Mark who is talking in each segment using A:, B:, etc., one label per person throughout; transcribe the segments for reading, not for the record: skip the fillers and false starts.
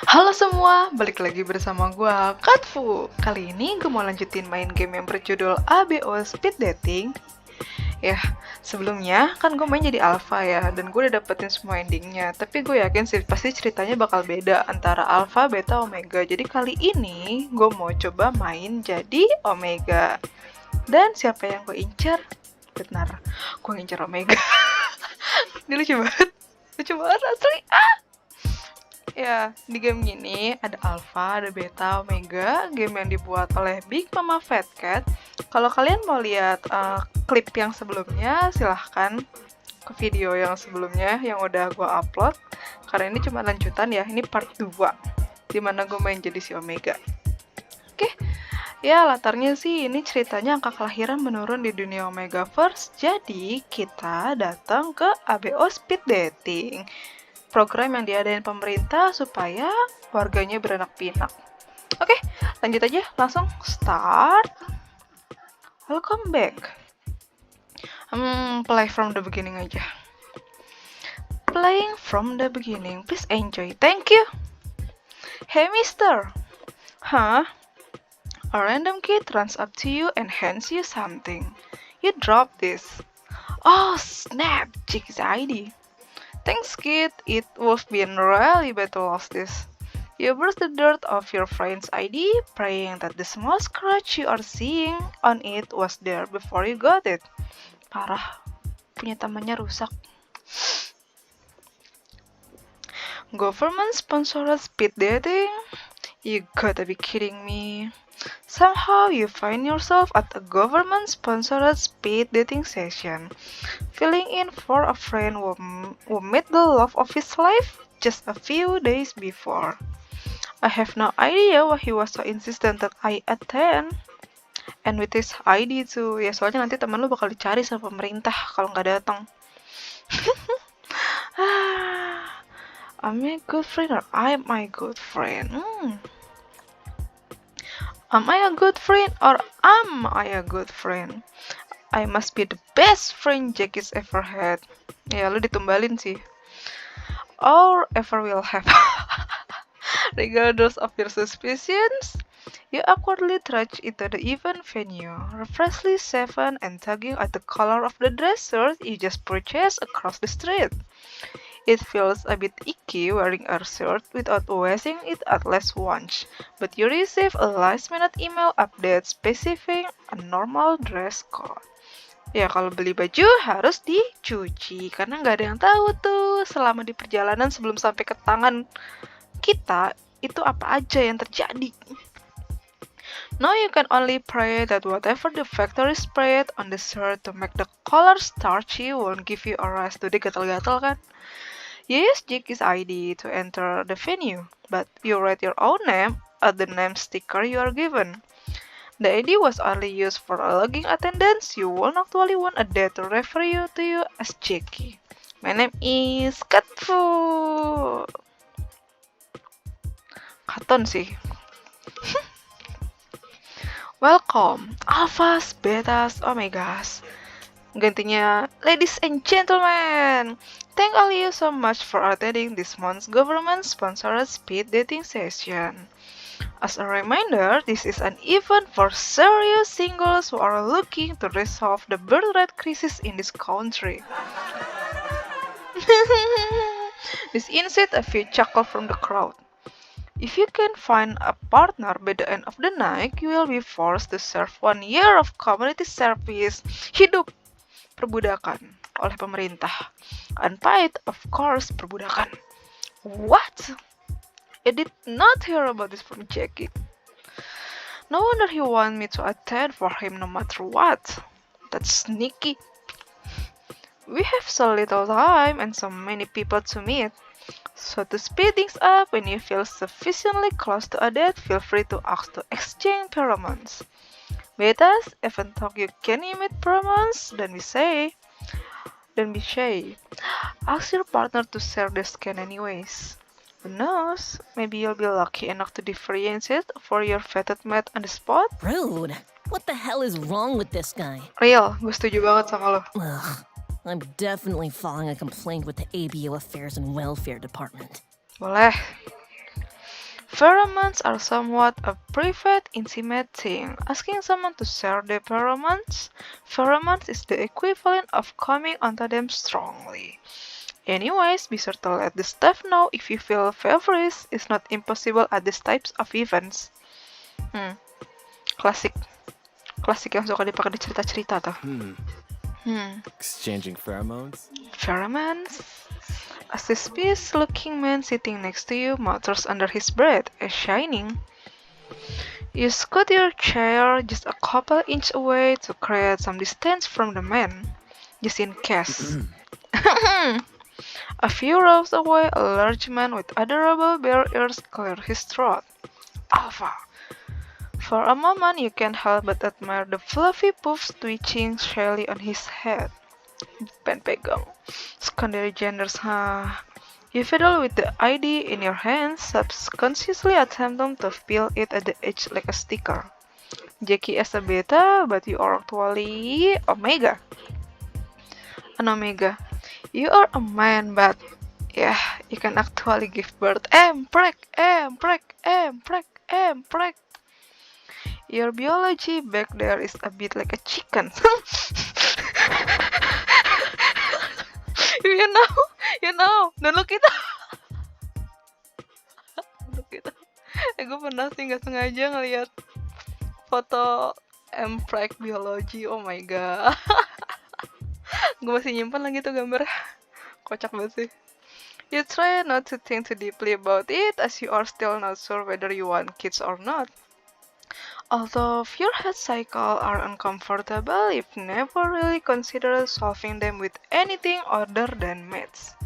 A: Halo semua, balik lagi bersama gua Katfu. Kali ini gue mau lanjutin main game yang berjudul ABO Speed Dating. Ya, sebelumnya kan gue main jadi alpha ya, dan gue udah dapetin semua endingnya. Tapi gue yakin sih pasti ceritanya bakal beda antara alpha, beta, omega. Jadi kali ini gue mau coba main jadi omega. Dan siapa yang gue incer? Benar, gue ngincer omega. Ini lucu banget, lucu banget asli. Ya, di game ini ada alpha, ada beta, omega, game yang dibuat oleh Big Mama Fat Cat. Kalau kalian mau lihat klip yang sebelumnya, silahkan ke video yang sebelumnya yang udah gue upload. Karena ini cuma lanjutan ya, ini part 2, dimana gue main jadi si omega. Oke, ya latarnya sih ini ceritanya angka kelahiran menurun di dunia Omega First. Jadi kita datang ke ABO Speed Dating, program yang diadain pemerintah supaya warganya beranak pinak. Oke, lanjut aja, langsung start. Welcome back. Play from the beginning aja. Playing from the beginning, please enjoy. Thank you. Hey mister. Huh? A random kid runs up to you and hands you something. You drop this. Oh snap, Jake's ID. Thanks kid, it would have been really bad to lose this. You brush the dirt off your friend's ID, praying that the small scratch you are seeing on it was there before you got it. Parah, punya temannya rusak. Government-sponsored speed dating? You gotta be kidding me. Somehow you find yourself at a government-sponsored speed dating session, filling in for a friend who met the love of his life just a few days before. I have no idea why he was so insistent that I attend. And with his ID too, ya soalnya nanti teman lu bakal dicari sama pemerintah kalau nggak datang. Am I a good friend or I'm my good friend? Am I a good friend or am I a good friend? I must be the best friend Jackie's ever had. Ya, lu ditumbalin sih. Or ever will have. Regardless of your suspicions, you awkwardly trudge into the event venue, freshly shaven and tugging at the collar of the dress shirt you just purchased across the street. It feels a bit icky wearing a shirt without wearing it at least once, but you receive a last-minute email update specifying a normal dress code. Ya kalau beli baju harus dicuci, karena nggak ada yang tahu tuh selama di perjalanan sebelum sampai ke tangan kita itu apa aja yang terjadi. Now you can only pray that whatever the factory sprayed on the shirt to make the color starchy won't give you a rash. Tuh dia gatal-gatal kan. You use Jackie's ID to enter the venue, but you write your own name at the name sticker you are given. The ID was only used for logging attendance. You won't actually want a date to refer to you as Jackie. My name is Katfu. Katon sih. Welcome, Alphas, Betas, Omegas. Gantinya, ladies and gentlemen, thank all you so much for attending this month's government-sponsored speed dating session. As a reminder, this is an event for serious singles who are looking to resolve the birth rate crisis in this country. This insert a few chuckle from the crowd. If you can find a partner by the end of the night, you will be forced to serve 1 year of community service. Hidup perbudakan oleh pemerintah. Unpaid, of course, perbudakan. What? I did not hear about this from Jackie. No wonder he wanted me to attend for him no matter what. That's sneaky. We have so little time and so many people to meet. So to speed things up, when you feel sufficiently close to a date, feel free to ask to exchange pheromones. Betas, even though you can emit pheromones, don't be shy. Ask your partner to share the scan anyways. Who knows? Maybe you'll be lucky enough to differentiate for your fated mate on the spot.
B: Rude. What the hell is wrong with this guy?
A: Real, gue setuju banget sama lo.
B: Ugh. I'm definitely filing a complaint with the ABO Affairs and Welfare Department.
A: Boleh. Pheromones are somewhat a private, intimate thing. Asking someone to share their pheromones is the equivalent of coming onto them strongly. Anyways, be sure to let the staff know if you feel feverish is not impossible at these types of events. Klasik. Klasik yang suka dipakai di cerita-cerita tuh.
C: Exchanging pheromones?
A: Pheromones? A suspicious-looking man sitting next to you mutters under his breath, shining. You scoot your chair just a couple inches away to create some distance from the man, just in case. A few rows away, a large man with adorable bare ears cleared his throat. Alpha. For a moment, you can't help but admire the fluffy puffs twitching shyly on his head. Pen pegang. Secondary genders, huh? You fiddle with the ID in your hands, subconsciously attempting to peel it at the edge like a sticker. Jackie as a beta, but you are actually Omega. An Omega. You are a man, but yeah, you can actually give birth. Emprek. Your biology back there is a bit like a chicken. you know. Don't look it. Gue pernah sih nggak sengaja ngeliat foto Emprek biologi. Oh my god. Gue masih nyimpan lagi tuh gambar. Kocak banget sih. You try not to think too deeply about it, as you are still not sure whether you want kids or not. Although your head cycle are uncomfortable, you've never really considered solving them with anything other than maths.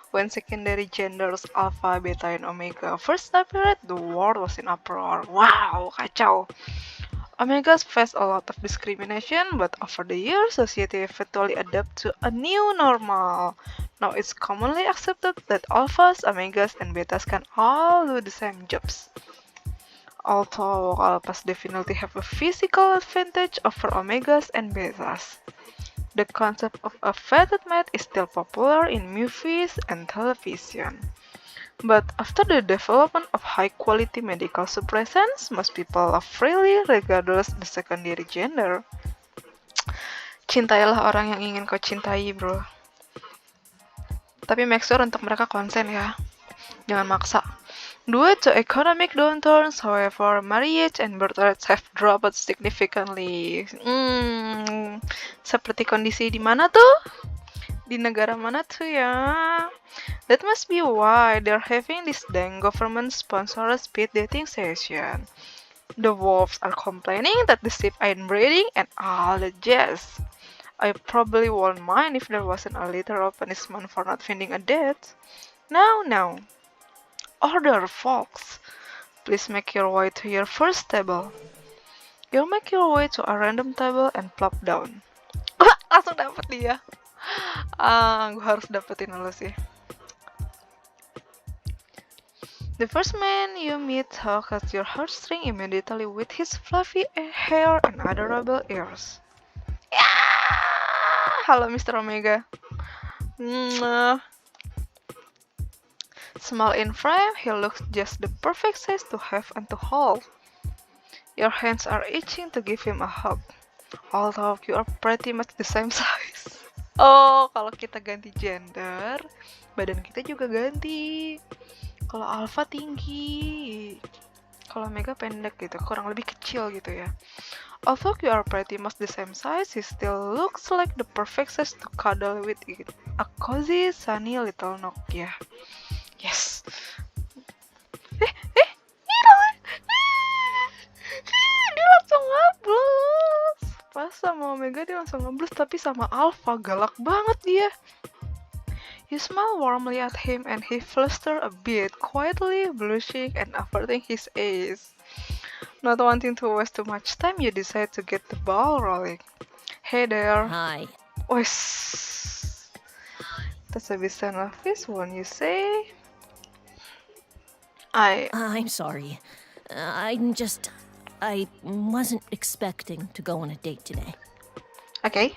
A: When secondary genders Alpha, Beta, and Omega first appeared, the world was in uproar. Wow, kacau. Omegas face a lot of discrimination, but over the years, society eventually adapted to a new normal. Now it's commonly accepted that Alphas, Omegas, and Betas can all do the same jobs. Although Alphas definitely have a physical advantage over Omegas and Betas. The concept of a fated mate is still popular in movies and television. But after the development of high-quality medical suppressants, most people love freely regardless the secondary gender. Cintailah orang yang ingin kau cintai, bro. Tapi make sure untuk mereka konsen ya. Jangan maksa. Due to economic downturns, however, marriage and birth rates have dropped significantly. Seperti kondisi di mana tuh? Di negara mana tuh ya? That must be why they're having this dang government-sponsored speed dating session. The wolves are complaining that the sheep ain't breeding and all the jazz. I probably won't mind if there wasn't a literal punishment for not finding a date. Now. Order, folks. Please make your way to your first table. You'll make your way to a random table and plop down. Langsung dapet dia. Gue harus dapetin dulu sih. The first man you meet tugs at your heartstring immediately with his fluffy hair and adorable ears. Halo Mr. Omega. Small in frame, he looks just the perfect size to have and to hold. Your hands are itching to give him a hug, although you are pretty much the same size. Oh, kalau kita ganti gender, badan kita juga ganti. Kalau alpha tinggi, kalau omega pendek gitu, kurang lebih kecil gitu ya. Although you are pretty much the same size, he still looks like the perfect size to cuddle with it. A cozy, sunny little nook, yeah. Yes. Dia langsung ngeblus. Pas sama Omega dia langsung ngeblus, tapi sama Alpha galak banget dia. You smile warmly at him and he flustered a bit, quietly blushing and averting his eyes. Not wanting to waste too much time, you decide to get the ball rolling. Hey there.
B: Hi.
A: Wes. That's a bit of this one, you say?
B: I'm sorry. I wasn't expecting to go on a date today.
A: Okay.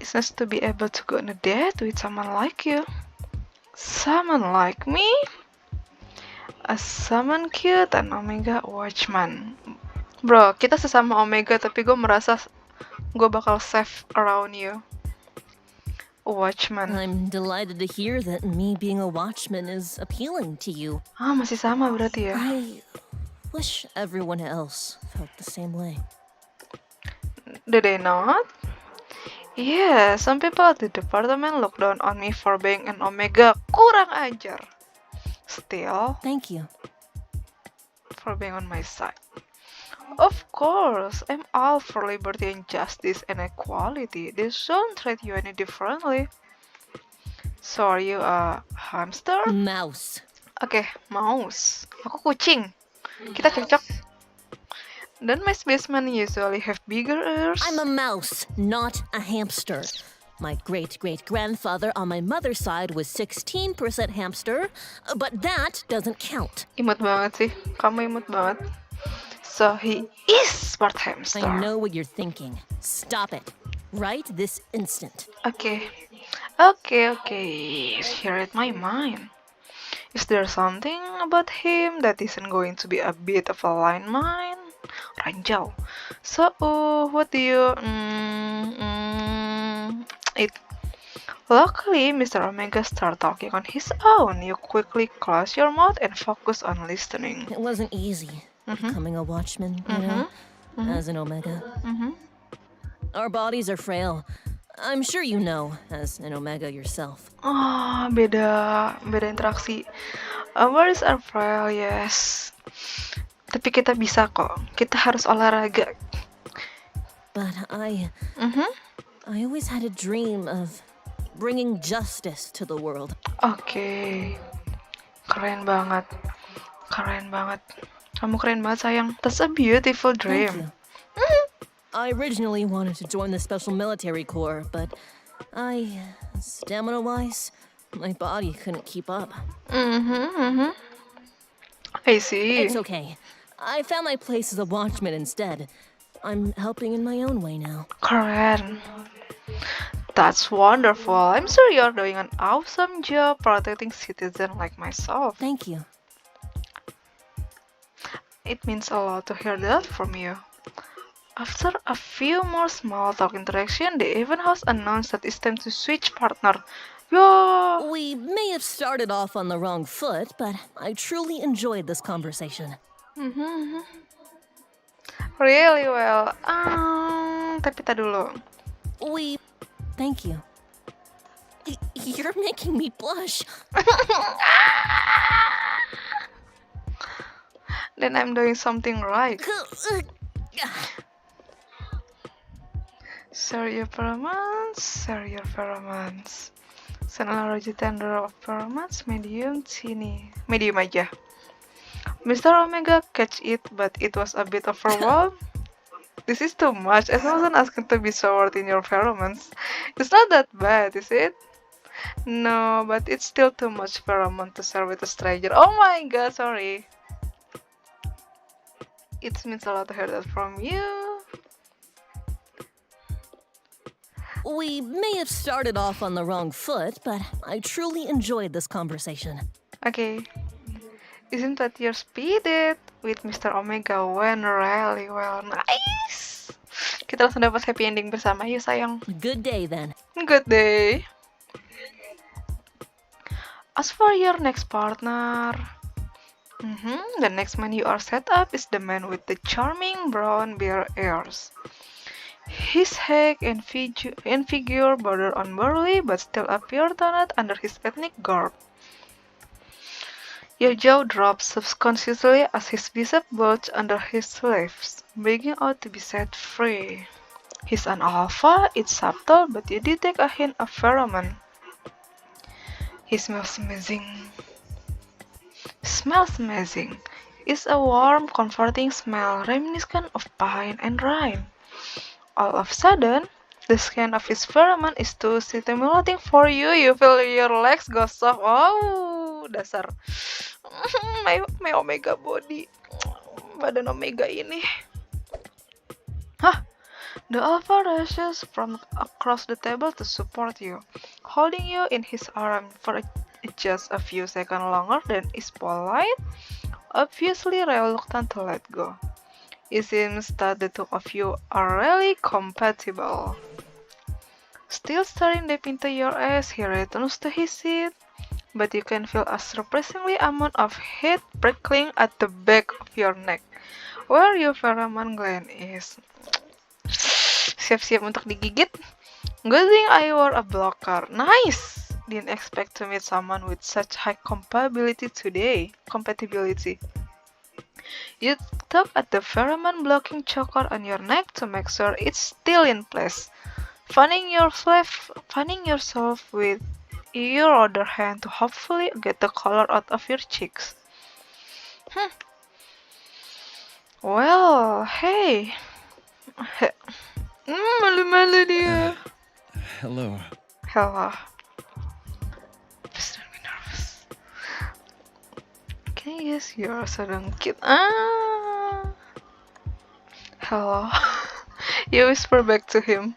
A: It's nice to be able to go on a date with someone like you. Someone like me? A summon cute and Omega Watchman. Bro, kita sesama Omega tapi gue merasa gue bakal safe around you. Watchman.
B: I'm delighted to hear that me being a watchman is appealing to you.
A: Masih sama berarti ya.
B: I wish everyone else felt the same way.
A: Do they not? Yeah, some people at the department look down on me for being an Omega. Kurang ajar. Still,
B: Thank you.
A: for being on my side. Of course, I'm all for liberty and justice and equality. They shouldn't treat you any differently. So are you a hamster?
B: Mouse.
A: Oke, mouse. Aku kucing. Kita cocok. Don't my spacemen usually have bigger ears?
B: I'm a mouse, not a hamster. My great-great-grandfather on my mother's side was 16% hamster, but that doesn't count.
A: Imut banget sih. Kamu imut banget. So he is part hamster.
B: I know what you're thinking. Stop it. Right this instant.
A: Okay. Share it my mind. Is there something about him that isn't going to be a bit of a line mine? Ranjau. So, what do you... it... Luckily, Mr. Omega started talking on his own. You quickly close your mouth and focus on listening.
B: It wasn't easy becoming a watchman, you know, as an Omega. Our bodies are frail. I'm sure you know, as an Omega yourself.
A: Beda interaksi. Our bodies are frail, yes. Tapi kita bisa kok. Kita harus olahraga.
B: But I always had a dream of bringing justice to the world.
A: Oke. Keren banget. Kamu keren banget, sayang. That's a beautiful
B: Thank
A: dream.
B: you. I originally wanted to join the Special Military Corps, but stamina-wise, my body couldn't keep up.
A: I see.
B: It's okay. I found my place as a watchman instead. I'm helping in my own way now.
A: Keren. That's wonderful. I'm sure you're doing an awesome job protecting citizens like myself.
B: Thank you.
A: It means a lot to hear that from you. After a few more small talk interaction, the event host announced that it's time to switch partner. Yo!
B: We may have started off on the wrong foot, but I truly enjoyed this conversation.
A: Really well. Tapi tak dulu.
B: Thank you. You're making me blush.
A: Then I'm doing something right. Share your pheromones. Send allergy tender of pheromones, medium sini. Medium aja. Mr. Omega catch it, but it was a bit overwhelmed. This is too much. I wasn't asking to be showered in your pheromones. It's not that bad, is it? No, but it's still too much pheromone to share with a stranger. Oh my god, sorry. It means a lot to hear that from you.
B: We may have started off on the wrong foot, but I truly enjoyed this conversation.
A: Okay. Isn't that your speed date with Mr. Omega went really well? Nice! Kita langsung dapat happy ending bersama. Yuk sayang.
B: Good day then.
A: Good day. As for your next partner, the next man you are set up is the man with the charming brown bear ears. His height and figure border on burly but still appear toned under his ethnic garb. Your jaw drops subconsciously as his bicep bulges under his sleeves, begging out to be set free. He's an alpha, it's subtle, but you detect a hint of pheromone. He smells amazing. It's a warm, comforting smell reminiscent of pine and rime. All of a sudden, the skin of his pheromone is too stimulating for you. You feel your legs go soft. Oh, dasar. My Omega body. Badan Omega ini. The alpha rushes from across the table to support you, holding you in his arm for a just a few seconds longer than is polite, obviously reluctant to let go. It seems that the two of you are really compatible. Still staring deep into your eyes, he returns to his seat, but you can feel a surprisingly amount of heat prickling at the back of your neck, where your pheromone gland is. Siap-siap untuk digigit? Good thing I wore a blocker. Nice! Didn't expect to meet someone with such high compatibility today. You tug at the pheromone blocking choker on your neck to make sure it's still in place, fanning yourself with your other hand to hopefully get the color out of your cheeks. Well, hey. Malu-malu dia.
C: Hello.
A: Hello. Please don't be nervous. Can you use your sedang cute? Hello. You whisper back to him,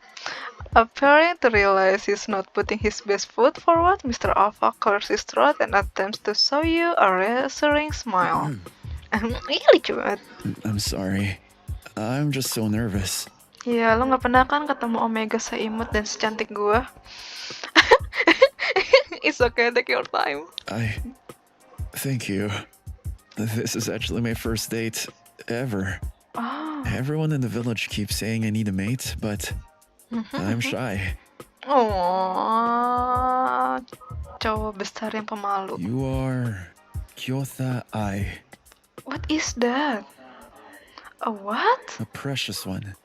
A: appearing to realize he's not putting his best foot forward. Mr. Alpha clears his throat and attempts to show you a reassuring smile. Lucu banget.
C: I'm sorry. I'm just so nervous.
A: Ya, lo gak pernah kan ketemu Omega seimut dan secantik gua? It's okay, take your time.
C: Thank you. This is actually my first date ever.
A: Oh.
C: Everyone in the village keeps saying I need a mate, but I'm shy.
A: Oh, cowok besar yang pemalu.
C: You are Kyotha Ai,
A: What is that? A what?
C: a precious one.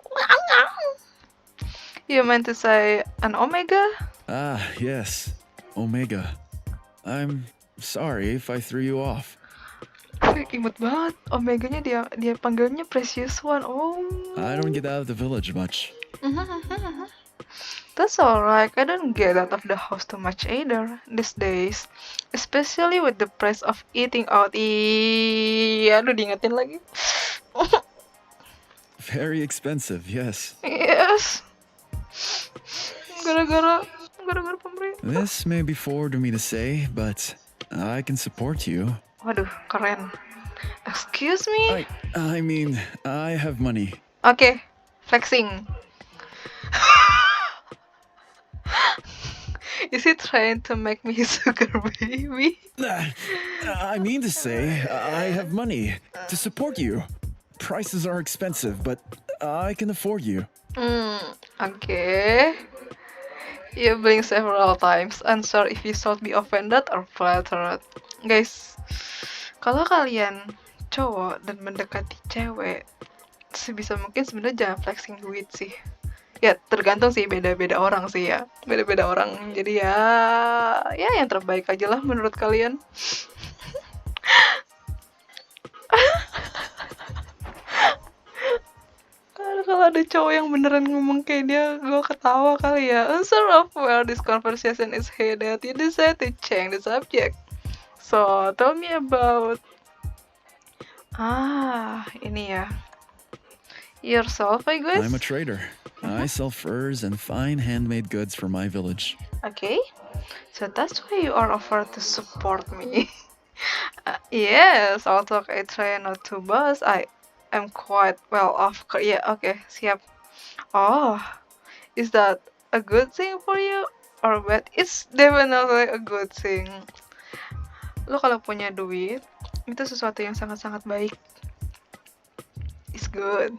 A: You meant to say an Omega?
C: Ah, yes. Omega. I'm sorry if I threw you off.
A: Imut banget. Omeganya dia panggilnya Precious One. Oh.
C: I don't get out of the village much.
A: That's alright. I don't get out of the house too much either these days. Especially with the price of eating out. Aduh, diingetin lagi.
C: Very expensive, yes.
A: Yes. Gara-gara pemerintah.
C: This may be forward of me to say, but I can support you.
A: Waduh, keren. Excuse me?
C: I mean, I have money.
A: Okay, flexing. Is he trying to make me his sugar baby?
C: I mean to say, I have money to support you. Prices are expensive, but I can afford you.
A: Okay. You blink several times. Answer if you should be offended or flattered. Guys, kalau kalian cowok dan mendekati cewek, sebisa mungkin sebenarnya jangan flexing duit sih. Ya tergantung sih, beda-beda orang sih ya. Beda-beda orang. Jadi ya yang terbaik aja lah menurut kalian. Kalau ada cowok yang beneran ngomong kayak dia, gue ketawa kali ya. Sort of where this conversation is headed, you decide to change the subject. So, tell me about... ini ya. Yourself, I guess?
C: I'm a trader. I sell furs and fine handmade goods for my village.
A: Okay. So that's why you are offered to support me. Yes, although I try not to boast, I am quite well off. Yeah, okay, siap. Oh, is that a good thing for you or bad? It's definitely a good thing. Lo kalau punya duit, itu sesuatu yang sangat-sangat baik. It's good.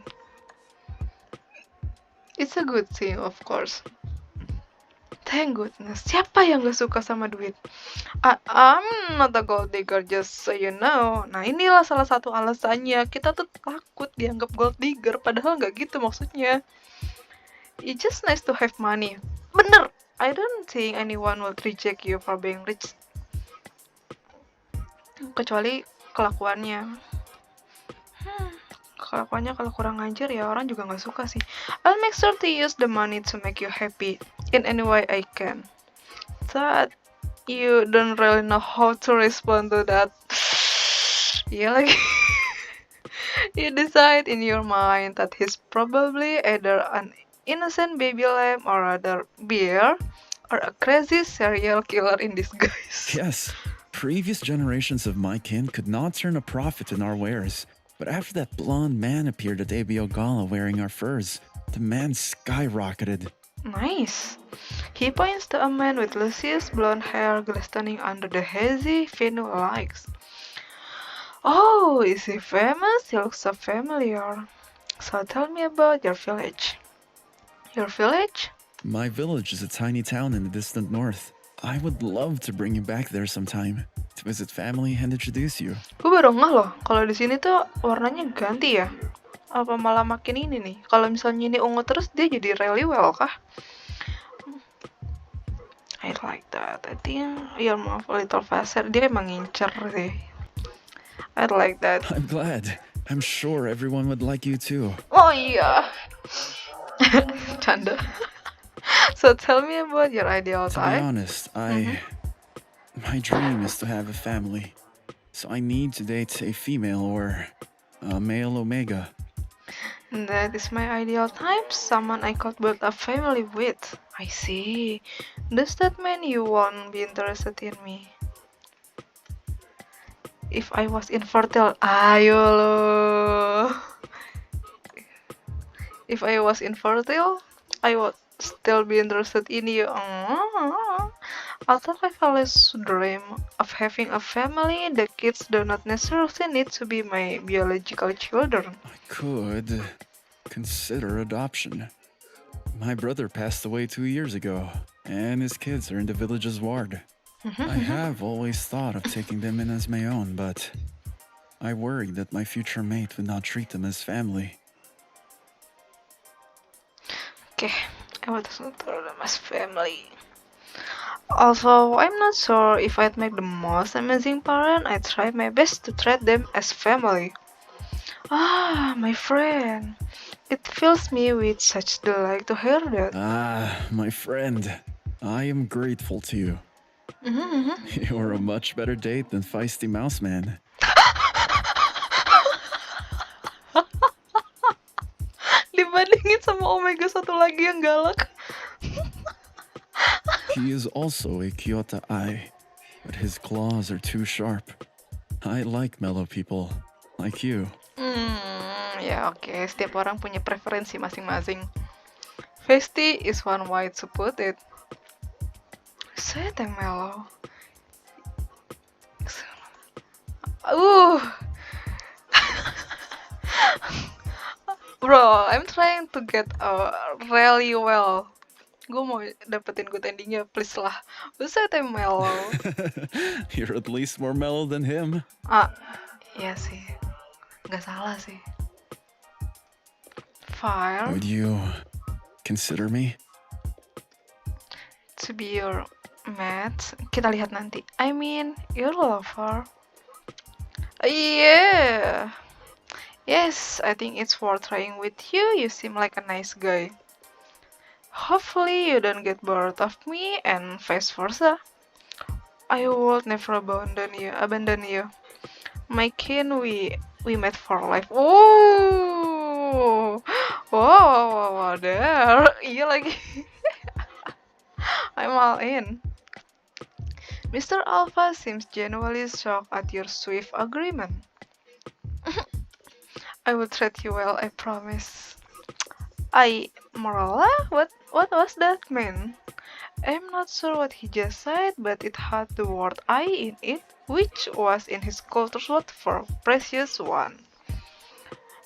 A: It's a good thing, of course. Thank goodness. Siapa yang gak suka sama duit? I'm not a gold digger, just so you know. Nah, inilah salah satu alasannya kita tuh takut dianggap gold digger, padahal gak gitu maksudnya. It's just nice to have money. Bener, I don't think anyone will reject you for being rich. Kecuali kelakuannya. Kelakuannya kalau kurang ajar ya orang juga gak suka sih. I'll make sure to use the money to make you happy in any way I can. That you don't really know how to respond to that. Yeah, like you decide in your mind that he's probably either an innocent baby lamb or rather bear, or a crazy serial killer in disguise.
C: Yes, previous generations of my kin could not turn a profit in our wares. But after that blonde man appeared at ABO Gala wearing our furs, demand skyrocketed.
A: Nice. He points to a man with luscious blonde hair glistening under the hazy vinyl lights. Oh, is he famous? He looks so familiar. So tell me about your village. Your village?
C: My village is a tiny town in the distant north. I would love to bring you back there sometime to visit family and introduce you.
A: Gue baru ngeh loh, kalau di sini tuh warnanya ganti ya. Apa malah makin ini nih? Kalau misalnya ini ungu terus dia jadi really well kah? I like that. I think you're move a little faster. Dia emang ngincer sih. I like that.
C: I'm glad. I'm sure everyone would like you too.
A: Oh iya. Canda. So tell me about your ideal
C: To be
A: type.
C: honest, my dream is to have a family. So I need to date a female or a male omega.
A: That is my ideal type, someone I could build a family with. I see. Does that mean you won't be interested in me? If I was infertile, ayo lo. If I was infertile, I would still be interested in you. Although I've always dream of having a family, the kids do not necessarily need to be my biological children.
C: I could consider adoption. My brother passed away 2 years ago, and his kids are in the village's ward. I have always thought of taking them in as my own, but I worried that my future mate would not treat them as family.
A: Okay, I want to treat them as family. Also, I'm not sure if I'd make the most amazing parent. I try my best to treat them as family. Ah, my friend. It fills me with such delight to hear that.
C: Ah, my friend, I am grateful to you. You're a much better date than Feisty Mouse Man.
A: Dibandingin sama Omega satu lagi yang galak.
C: He is also a Kyoto Ai, but his claws are too sharp. I like mellow people, like you.
A: Ya oke, setiap orang punya preferensi masing-masing. Feisty is one way to put it. Sweet and mellow. Bro, I'm trying to get really well. Gue mau dapetin good endingnya, please lah. Sweet and mellow.
C: You're at least more mellow than him.
A: Iya sih. Nggak salah sih. Fire.
C: Would you consider me?
A: To be your mate. Kita lihat nanti. I mean, your lover. Yeah. Yes, I think it's worth trying with you. You seem like a nice guy. Hopefully you don't get bored of me and vice versa. I would never abandon you. My kin, we met for life. Oh, wow, there. Iya lagi. I'm all in. Mr. Alpha seems genuinely shocked at your swift agreement. I will treat you well, I promise. Morala? What was that mean? I'm not sure what he just said, but it had the word I in it, which was in his culture's word for precious one.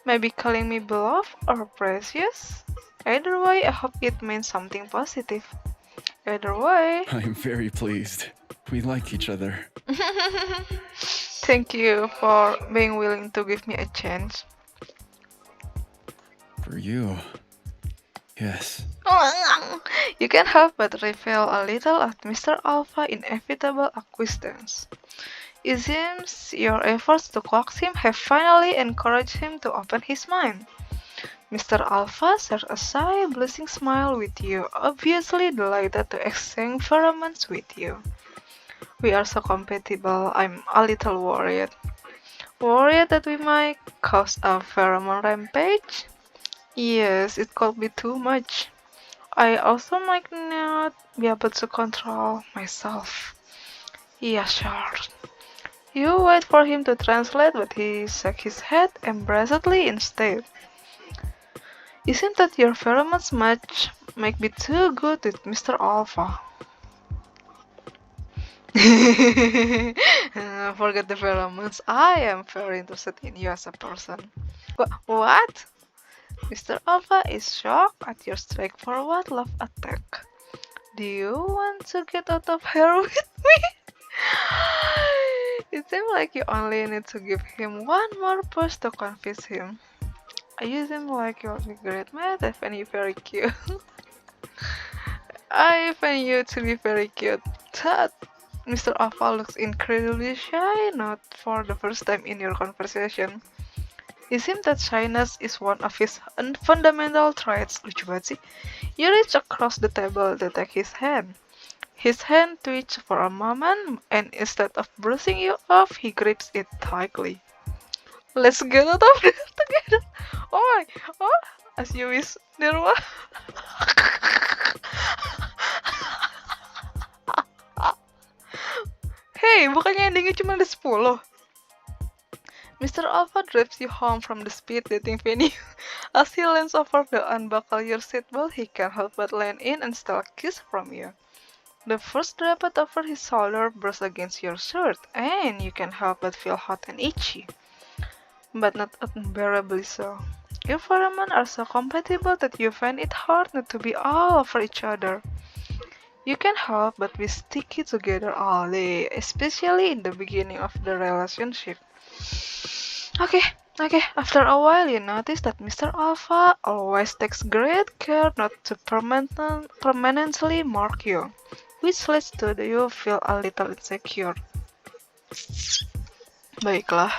A: Maybe calling me beloved or precious? Either way, I hope it means something positive. Either way.
C: I'm very pleased. We like each other.
A: Thank you for being willing to give me a chance.
C: For you, yes.
A: You can't help but revel a little at Mr. Alpha's inevitable acquiescence. It seems your efforts to coax him have finally encouraged him to open his mind. Mr. Alpha shares a shy, blushing smile with you, obviously delighted to exchange pheromones with you. We are so compatible, I'm a little worried. Worried that we might cause a pheromone rampage? Yes, it could be too much. I also might not be able to control myself. Yeah, sure. You wait for him to translate, but he shook his head embarrassedly instead. It seems that your pheromones match might be too good with Mr. Alpha. Forget the pheromones. I am very interested in you as a person. What? Mr. Alpha is shocked at your straightforward love attack. Do you want to get out of here with me? It seems like you only need to give him one more push to convince him. You seem like you're a great mate. I find you very cute. I find you to be very cute. That Mr. Alpha looks incredibly shy, not for the first time in your conversation. It seems that shyness is one of his fundamental traits. Lucu banget sih. You reach across the table to take his hand. His hand twitches for a moment, and instead of brushing you off, he grips it tightly. Let's get out of here together. Oh, as you wish, Nirwa. Hey, bukannya endingnya cuma ada 10? Mr. Alpha drives you home from the speed dating venue. As he leans over to unbuckle your seatbelt, he can't help but lean in and steal a kiss from you. The first drop over his shoulder brushes against your shirt, and you can't help but feel hot and itchy. But not unbearably so. Your pheromones are so compatible that you find it hard not to be all over each other. You can't help but be sticky together all day, especially in the beginning of the relationship. Okay, after a while you notice that Mr. Alpha always takes great care not to permanently mark you, which leads to you feel a little insecure. Baiklah.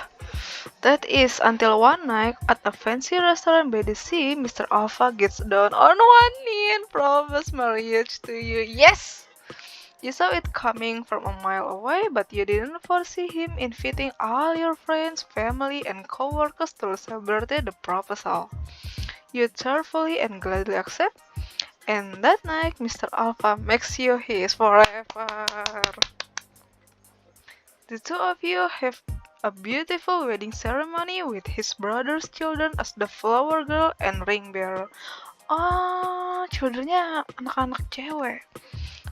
A: That is until one night at a fancy restaurant by the sea, Mr. Alpha gets down on one knee and proposes marriage to you. Yes! You saw it coming from a mile away, but you didn't foresee him inviting all your friends, family, and co-workers to celebrate the proposal. You cheerfully and gladly accept, and that night Mr. Alpha makes you his forever. The two of you have a beautiful wedding ceremony with his brother's children as the flower girl and ring bearer. Oh, childrennya anak-anak cewek.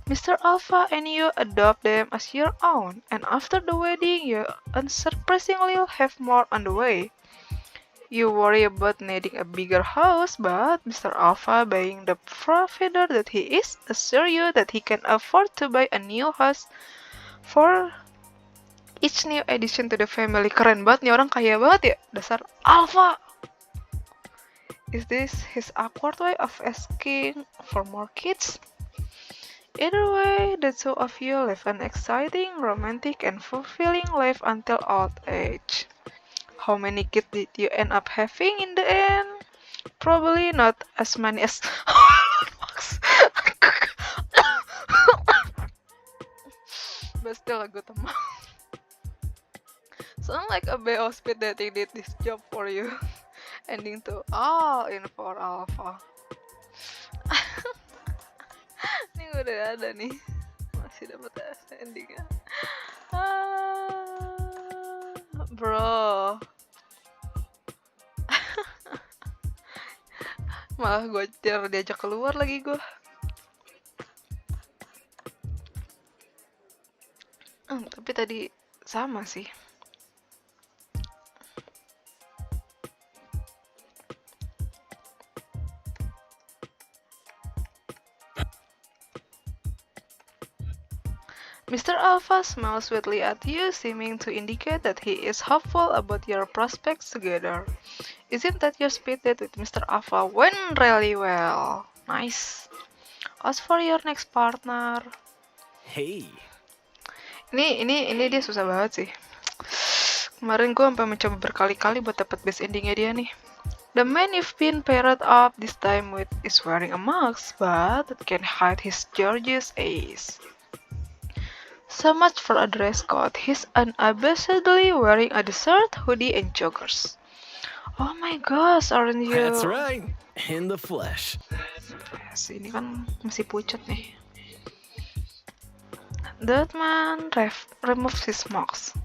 A: Mr. Alpha and you adopt them as your own, and after the wedding, you unsurprisingly have more on the way. You worry about needing a bigger house, but Mr. Alpha, being the provider that he is, assures you that he can afford to buy a new house for each new addition to the family. Keren banget nih orang, kaya banget ya, dasar Alpha. Is this his awkward way of asking for more kids? Either way, the two of you live an exciting, romantic, and fulfilling life until old age. How many kids did you end up having in the end? Probably not as many as but still a good amount. Sound like a BO speed dating did this job for you. Ending to all in for Alpha. Ini udah ada nih, masih dapat endingnya. Bro. Malah gue diajak keluar lagi gue. Tapi tadi sama sih. Mr. Alpha smiles sweetly at you, seeming to indicate that he is hopeful about your prospects together. Isn't that your speed date with Mr. Alpha went really well? Nice. As for your next partner,
D: Hey.
A: ini dia susah banget sih. Kemarin gue sampai mencoba berkali-kali buat dapat best endingnya dia nih. The man you've been paired up this time with is wearing a mask, but it can hide his gorgeous eyes. So much for a dress code. He's unabashedly wearing a t-shirt, hoodie, and joggers. Oh my gosh, aren't you?
D: That's right. In the flesh.
A: Yes, ini kan masih pucat nih. That man removes his mask.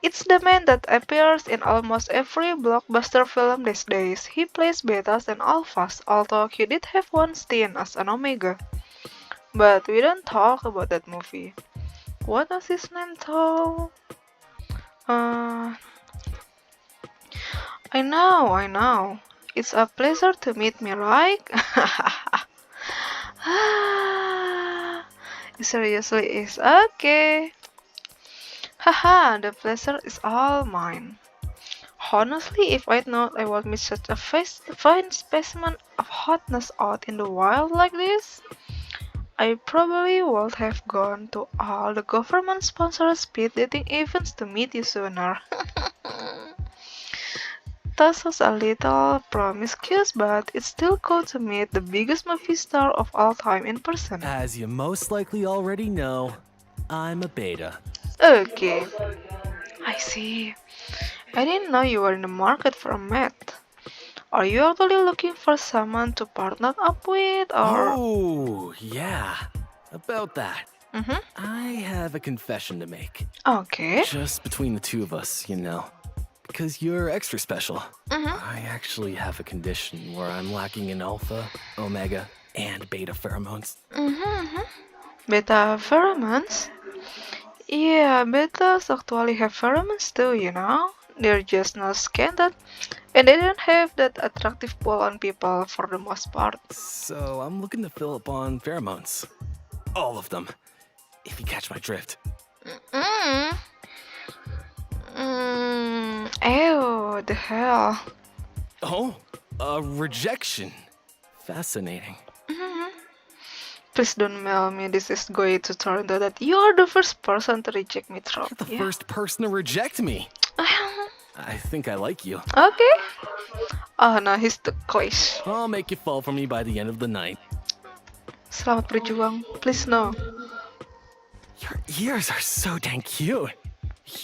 A: It's the man that appears in almost every blockbuster film these days. He plays betas and alphas, although he did have one stint as an Omega. But we don't talk about that movie. What was his name though? I know. It's a pleasure to meet me, right? It seriously is. Okay. Haha, the pleasure is all mine. Honestly, if I'd known I would meet such a fine specimen of hotness out in the wild like this, I probably would have gone to all the government-sponsored speed dating events to meet you sooner. That was a little promiscuous, but it's still cool to meet the biggest movie star of all time in person.
D: As you most likely already know, I'm a beta.
A: Okay, I see. I didn't know you were in the market for a mate. Are you actually looking for someone to partner up with, or?
D: Oh, yeah. About that.
A: Mhm.
D: I have a confession to make.
A: Okay.
D: Just between the two of us, you know. Because you're extra special. I actually have a condition where I'm lacking in alpha, omega, and beta pheromones.
A: Beta pheromones? Yeah, betas actually have pheromones too, you know. They're just not scandal, and they don't have that attractive pull on people for the most part.
D: So I'm looking to fill up on pheromones. All of them. If you catch my drift.
A: Ew, the hell.
D: Oh, a rejection. Fascinating.
A: Please don't mail me. This is going to turn out that you're the first person to reject me, Trop.
D: You're the first person to reject me. I think I like you.
A: Okay. Oh no, he's too cliche.
D: I'll make you fall for me by the end of the night.
A: Selamat berjuang. Please no.
D: Your ears are so dang cute.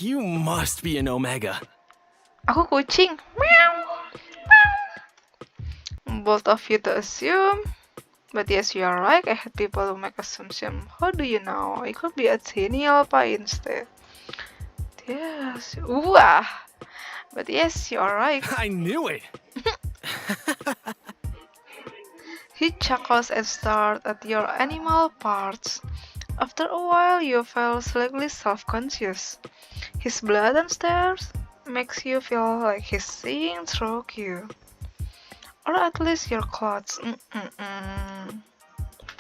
D: You must be an omega.
A: Aku kucing. Meow. Meow. Both of you to assume. But yes, you are right. I had people who make assumption. How do you know? It could be a teeny alpha instead. Yes. Wah. But yes, you are right.
D: I knew it.
A: He chuckles and stares at your animal parts. After a while, you feel slightly self-conscious. His blatant stares makes you feel like he's seeing through you. Or at least your clothes.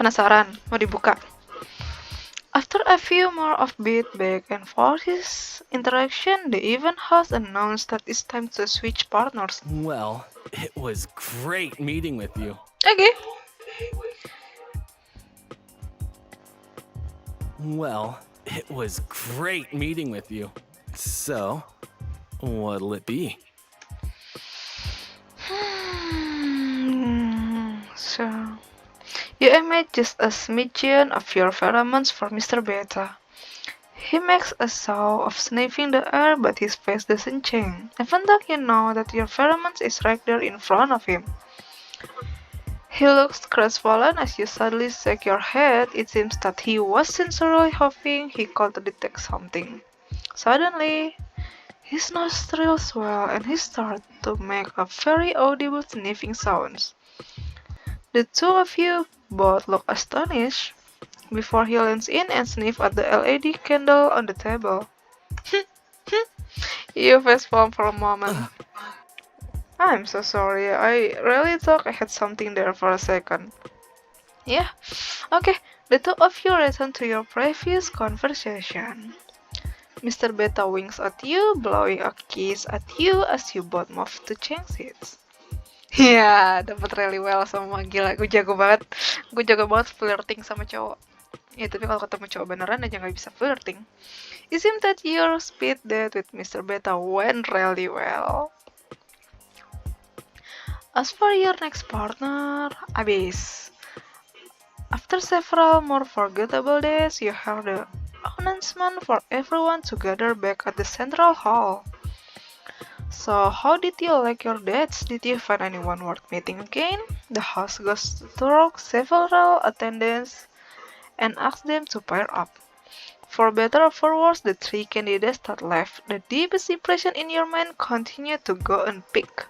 A: Penasaran? Mau dibuka? After a few more offbeat back and forth interaction, the event host announced that it's time to switch partners.
D: Well, it was great meeting with you.
A: Okay.
D: Well, it was great meeting with you. So, what'll it be?
A: So, you emit just a smidgen of your pheromones for Mr. Beta. He makes a show of sniffing the air, but his face doesn't change, even though you know that your pheromones is right there in front of him. He looks crestfallen as you suddenly shake your head. It seems that he was sincerely hoping he could detect something. Suddenly, his nostrils swell and he starts to make a very audible sniffing sounds. The two of you both look astonished before he leans in and sniffs at the LED candle on the table. You facepalm for a moment. I'm so sorry, I really thought I had something there for a second. Yeah, okay, the two of you return to your previous conversation. Mr. Beta winks at you, blowing a kiss at you as you both move to change seats. Ya, dapat really well sama gila, gue jago banget flirting sama cowok. Ya tapi kalau ketemu cowok beneran aja nggak bisa flirting. It seems that your speed date with Mr. Beta went really well. As for your next partner, Abyss. After several more forgettable days, you heard the announcement for everyone to gather back at the central hall. So, how did you like your dates? Did you find anyone worth meeting again? The host goes through several attendants and asks them to pair up. For better or for worse, the three candidates that left the deepest impression in your mind continue to go unpicked.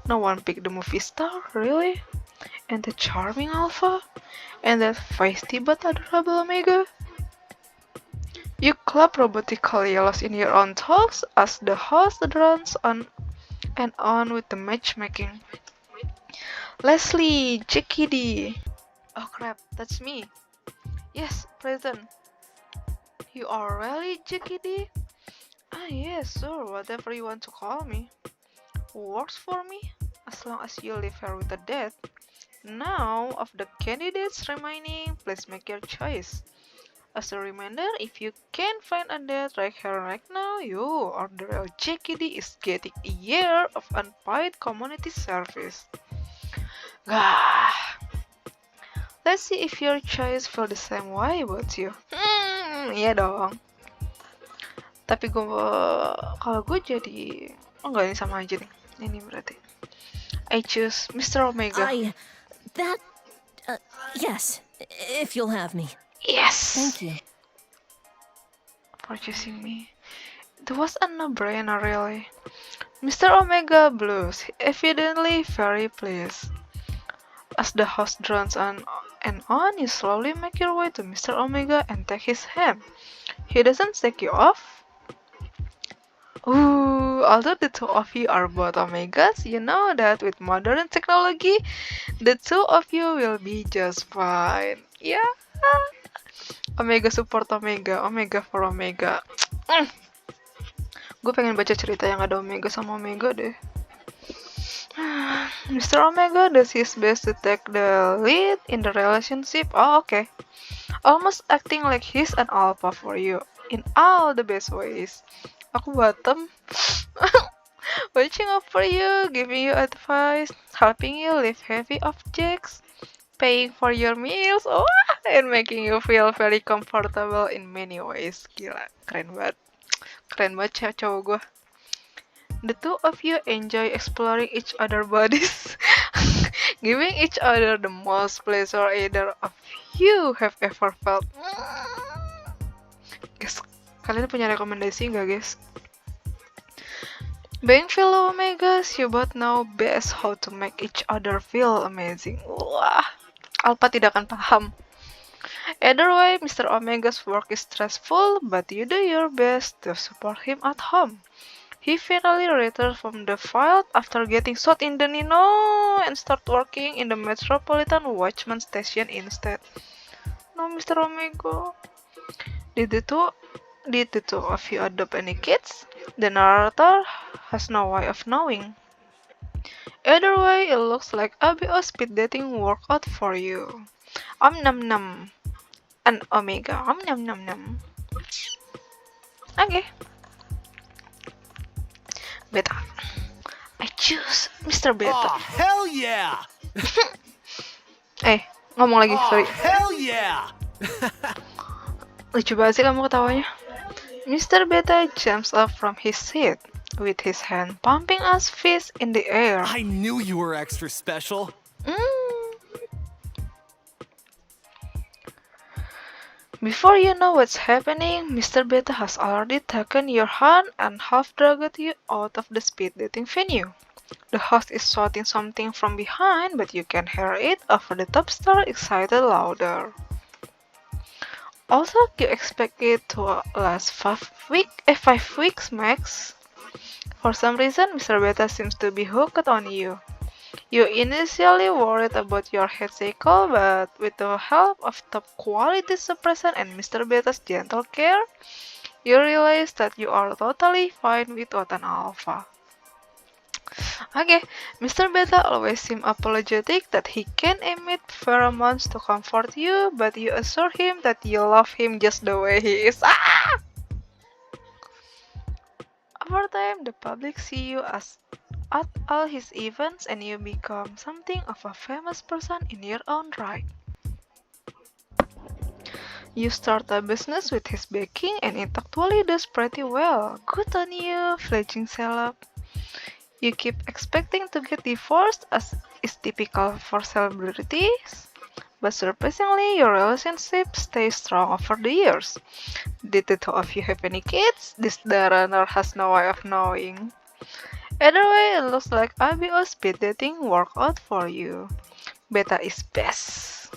A: No one picked the movie star, really? And the charming Alpha? And that feisty but adorable Omega? You clap robotically lost in your own thoughts as the host drones on and on with the matchmaking. Leslie, Jackie D. Oh crap, that's me. Yes, present. You are really Jackie D? Ah yes, sure, whatever you want to call me. Works for me, as long as you leave her with a date. Now, of the candidates remaining, please make your choice. As a reminder, if you can't find a date right here right now, you or the real JKD is getting a year of unpaid community service. Gah. Let's see if your choice feel the same way about you. Iya dong. Tapi kalau gue jadi enggak, ini sama aja nih. Ini berarti I choose Mr. Omega.
B: Yes, if you'll have me.
A: Yes.
B: Thank you.
A: For choosing me. It was a no-brainer, really. Mr. Omega blues, evidently very pleased. As the host drones on and on, you slowly make your way to Mr. Omega and take his hand. He doesn't shake you off. Ooh, although the two of you are both Omegas, you know that with modern technology, the two of you will be just fine. Yeah. Omega support Omega, Omega for Omega. Gue pengen baca cerita yang ada Omega sama Omega deh. Mr. Omega does his best to take the lead in the relationship. Oh, okay. Almost acting like he's an alpha for you in all the best ways. Aku bottom. Watching over you, giving you advice, helping you lift heavy objects, paying for your meals, and making you feel very comfortable in many ways. Gila, keren banget. Keren banget cowok gue. The two of you enjoy exploring each other's bodies, giving each other the most pleasure either of you have ever felt. Guys, kalian punya rekomendasi nggak, guys? Being fellow Omegas, you both know best how to make each other feel amazing. Wah, Alpha tidak akan paham. Either way, Mr. Omega's work is stressful, but you do your best to support him at home. He finally returns from the field after getting shot in the Nino and start working in the Metropolitan Watchman Station instead. No, Mr. Omega. Did the two of you adopt any kids? The narrator has no way of knowing. Either way, it looks like ABO speed dating worked out for you. Nam nam. An Omega. Nam nam nam. Okay. Beta. I choose Mr. Beta.
D: Oh, hell yeah!
A: Ngomong lagi, sorry.
D: Hell yeah!
A: Lucu banget sih kamu ketawanya. Mr. Beta jumps up from his seat with his hand pumping his fist in the air.
D: I knew you were extra special.
A: Before you know what's happening, Mr. Beta has already taken your hand and half dragged you out of the speed dating venue. The host is shouting something from behind, but you can hear it over the top star excited louder. Also, you expect it to last 5 weeks max. For some reason, Mr. Beta seems to be hooked on you. You initially worried about your head cycle, but with the help of top quality suppressant and Mr. Beta's gentle care, you realize that you are totally fine without an alpha. Okay, Mr. Beta always seems apologetic that he can't emit pheromones to comfort you, but you assure him that you love him just the way he is. Over time, the public see you at all his events and you become something of a famous person in your own right. You start a business with his backing and it actually does pretty well. Good on you, fledgling celeb. You keep expecting to get divorced, as is typical for celebrities, but surprisingly, your relationship stays strong over the years. Did the two of you have any kids? This runner has no way of knowing. Either way, it looks like ABO speed dating worked out for you. Beta is best.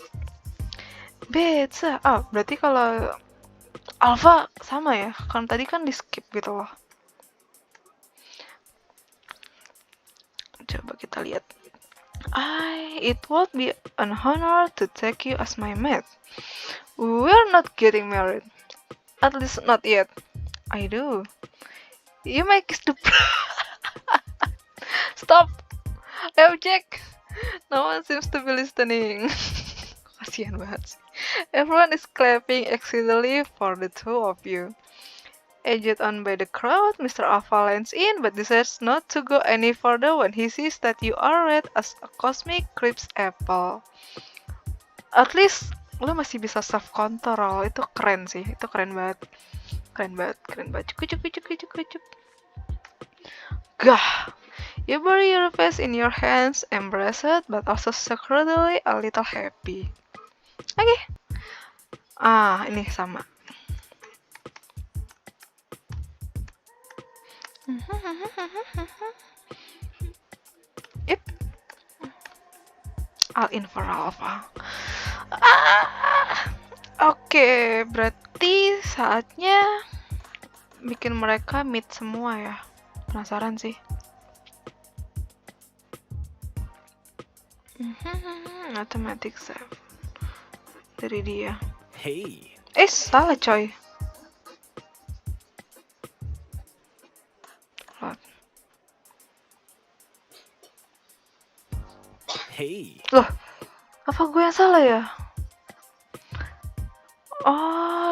A: Beta, berarti kalau Alpha sama ya? Kan tadi kan di skip gitu loh. Coba kita lihat. It would be an honor to take you as my mate. We're not getting married. At least not yet. I do. You may kiss the Stop! I object! No one seems to be listening. Kasihan banget sih. Everyone is clapping excitedly for the two of you. Egged on by the crowd, Mr. Alpha leans in but decides not to go any further when he sees that you are red as a cosmic crisp apple. At least lo masih bisa self-control. Itu keren sih. Itu keren banget. Keren banget. Cukup. Gah! You bury your face in your hands, embrace it, but also secretly a little happy. Oke. Ini sama. Yep. All in for Alpha. Oke, berarti saatnya bikin mereka meet semua ya. Penasaran sih. Automatic save dari dia.
D: Hey.
A: Salah coy.
D: Hey.
A: Loh, apa gue yang salah ya?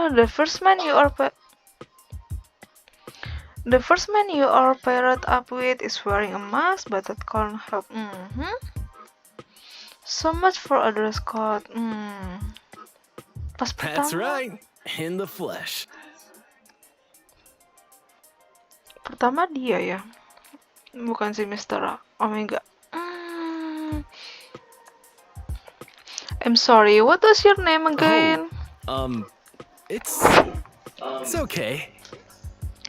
A: The first man you are paired up with is wearing a mask, but that can't help. So much for a dress code. Pas
D: That's
A: pertama.
D: right. In the flesh.
A: Pertama dia ya, bukan si Mr. Omega. I'm sorry. What was your name again?
D: It's okay.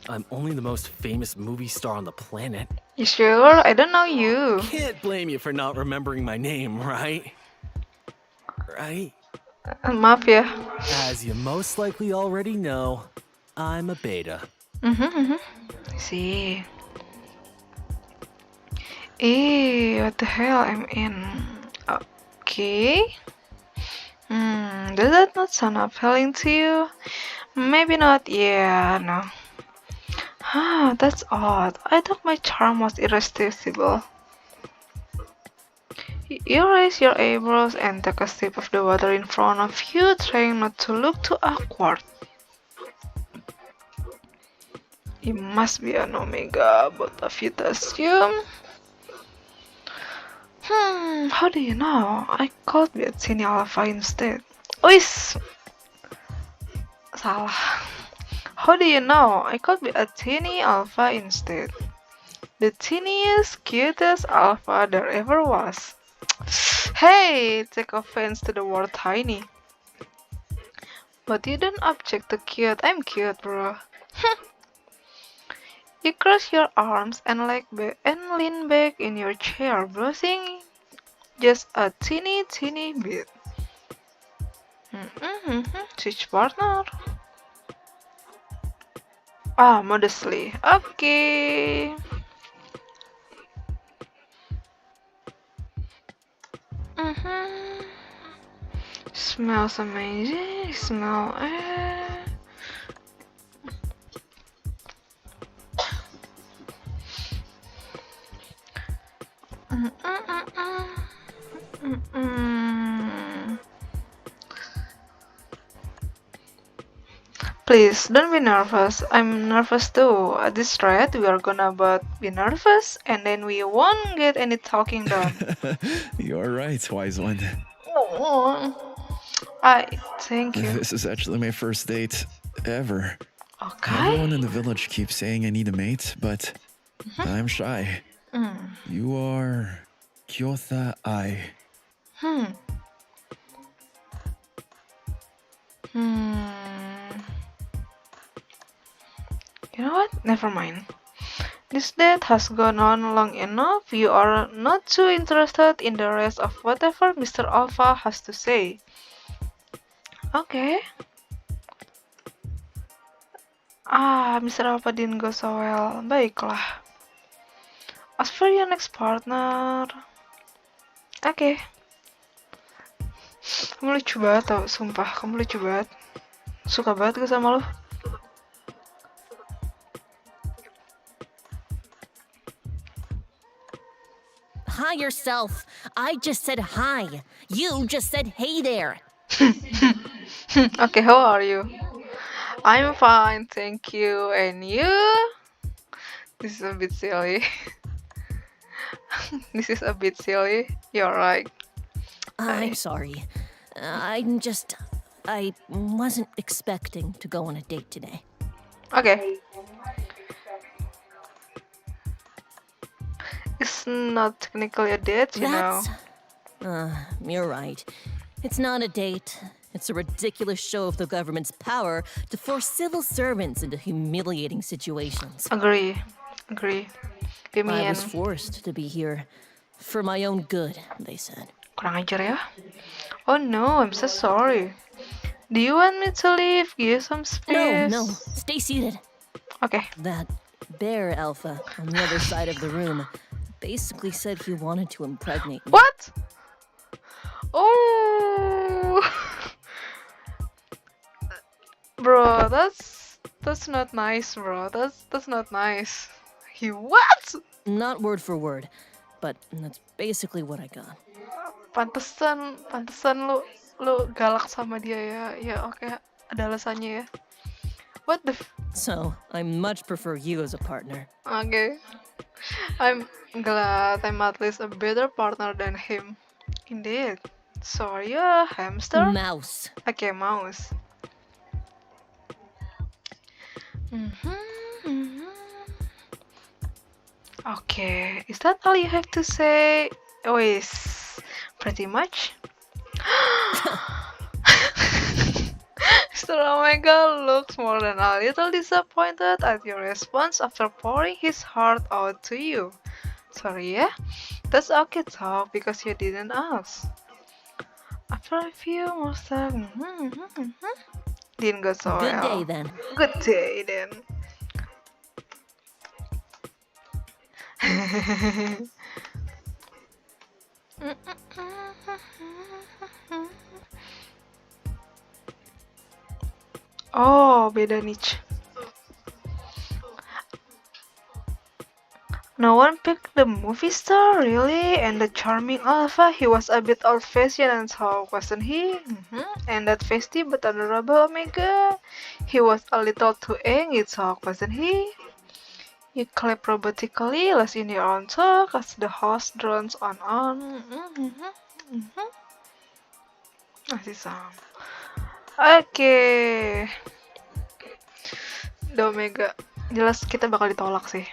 D: I'm only the most famous movie star on the planet.
A: You sure? I don't know you.
D: Can't blame you for not remembering my name, right? Right?
A: Maaf ya.
D: As you most likely already know, I'm a beta.
A: See. What the hell I'm in? Okay. Does that not sound appealing to you? Maybe not. Yeah, no. That's odd. I thought my charm was irresistible. You raise your eyebrows and take a sip of the water in front of you, trying not to look too awkward. It must be an Omega, both of you to assume. How do you know? I could be a teeny Alpha instead. Salah. How do you know? I could be a teeny Alpha instead. The teeniest, cutest Alpha there ever was. Hey, take offense to the word tiny. But you don't object to cute. I'm cute, bro. You cross your arms and lean back in your chair, blushing just a teeny bit. Switch partner. Modestly. Okay. Smells amazing. Smell Please, don't be nervous. I'm nervous too. At this rate, we are gonna both be nervous, and then we won't get any talking done.
C: You're right, wise one.
A: Thank you.
C: This is actually my first date ever.
A: Okay.
C: Everyone in the village keeps saying I need a mate, but I'm shy. You are Kyotha Ai.
A: Hmm. You know what? Never mind. This date has gone on long enough. You are not too interested in the rest of whatever Mr. Alpha has to say. Okay. Mr. Alpha didn't go so well. Baiklah. As for your next partner. Oke. Kamu lucu banget tau, sumpah. Kamu lucu banget. Suka banget gue sama lo.
B: Hi yourself. I just said hi. You just said hey there.
A: Okay, how are you? I'm fine, thank you. And you? This is a bit silly. This is a bit silly. You're right.
B: I'm sorry. I wasn't expecting to go on a date today.
A: Okay. It's not technically a date, you know.
B: You're right. It's not a date. It's a ridiculous show of the government's power to force civil servants into humiliating situations.
A: Agree.
B: I was forced to be here. For my own good, they said.
A: Kurang ajar ya. Oh no, I'm so sorry. Do you want me to leave? Give you some space?
B: No. Stay seated.
A: Okay.
B: That bear alpha on the other side of the room basically said he wanted to impregnate me.
A: What? Oh, bro, that's not nice, bro. That's not nice. He what?
B: Not word for word, but that's basically what I got.
A: Pantesan lu galak sama dia ya. Ya oke, ada alasannya ya. What the
B: So, I much prefer you as a partner.
A: Okay. I'm glad I'm at least a better partner than him. Indeed. So are you a hamster?
B: Mouse.
A: Okay, mouse. Okay, is that all you have to say? Oh, yes, pretty much. Mr. Omega looks more than a little disappointed at your response after pouring his heart out to you. Sorry ya, that's okay talk because you didn't ask. After a few more seconds, didn't go so
B: Good
A: well.
B: day then.
A: Good day then. Oh, beda niche. No one picked the movie star, really? And the charming Alpha, he was a bit old-fashioned and so, wasn't he? And that feisty but adorable Omega, he was a little too angry talk, wasn't he? You clap robotically, less in your own talk, as the host drones on. Masih sama. Oke. The Omega, jelas kita bakal ditolak sih.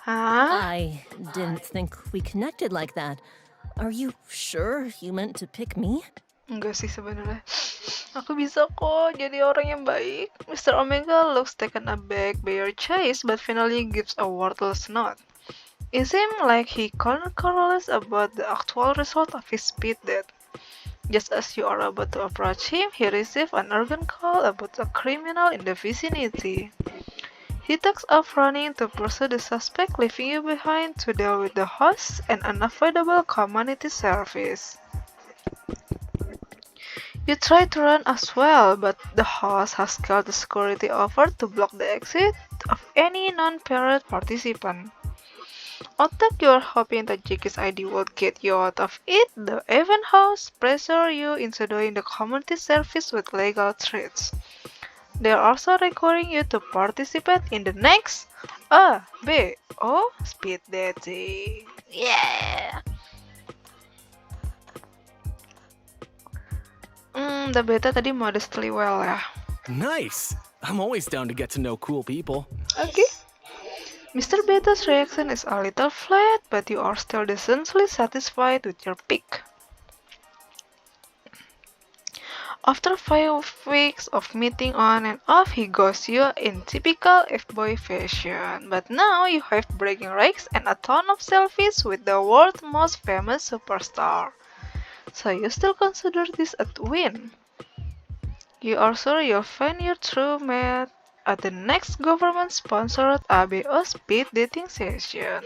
B: I didn't think we connected like that. Are you sure you meant to pick me?
A: Enggak sih sebenarnya. Aku bisa kok jadi orang yang baik. Mr. Omega looks taken aback by your choice, but finally gives a wordless nod. It seemed like he couldn't care less about the actual result of his speed date. Just as you are about to approach him, he received an urgent call about a criminal in the vicinity. He takes off running to pursue the suspect, leaving you behind to deal with the host and unavoidable community service. You try to run as well, but the host has called the security over to block the exit of any non-parent participant. Although you are hoping that Jackie's ID would get you out of it, the event host pressure you into doing the community service with legal threats. They are also requiring you to participate in the next ABO speed dating. Yeah. The beta tadi modestly well ya.
D: Nice. I'm always down to get to know cool people.
A: Okay. Mr. Beta's reaction is a little flat, but you are still decently satisfied with your pick. After 5 weeks of meeting on and off, he goes you in typical F-boy fashion. But now you have bragging rights and a ton of selfies with the world's most famous superstar. So you still consider this a win? You are sure you'll find your true mate at the next government-sponsored ABO speed dating session.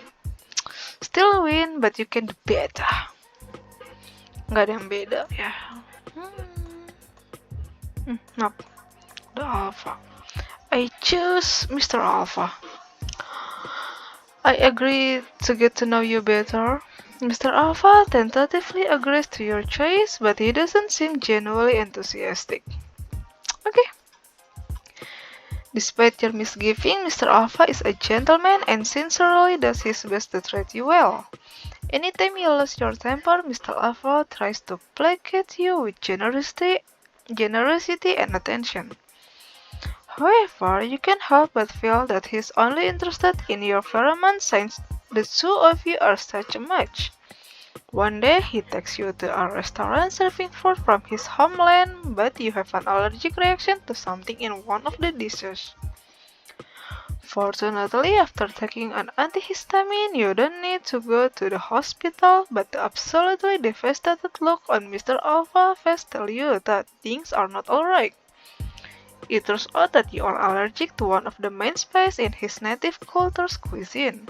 A: Still win, but you can do better. Nggak ada yang beda ya. Nope. The Alpha. I choose Mr. Alpha. I agree to get to know you better. Mr. Alpha tentatively agrees to your choice, but he doesn't seem genuinely enthusiastic. Okay. Despite your misgiving, Mr. Alpha is a gentleman and sincerely does his best to treat you well. Anytime you lose your temper, Mr. Alpha tries to placate you with generosity and attention. However, you can't help but feel that he's only interested in your pheromones since the two of you are such a match. One day, he takes you to a restaurant serving food from his homeland, but you have an allergic reaction to something in one of the dishes. Fortunately, after taking an antihistamine, you don't need to go to the hospital, but the absolutely devastated look on Mr. Alpha's face tells you that things are not alright. It turns out that you are allergic to one of the mainstays in his native culture's cuisine.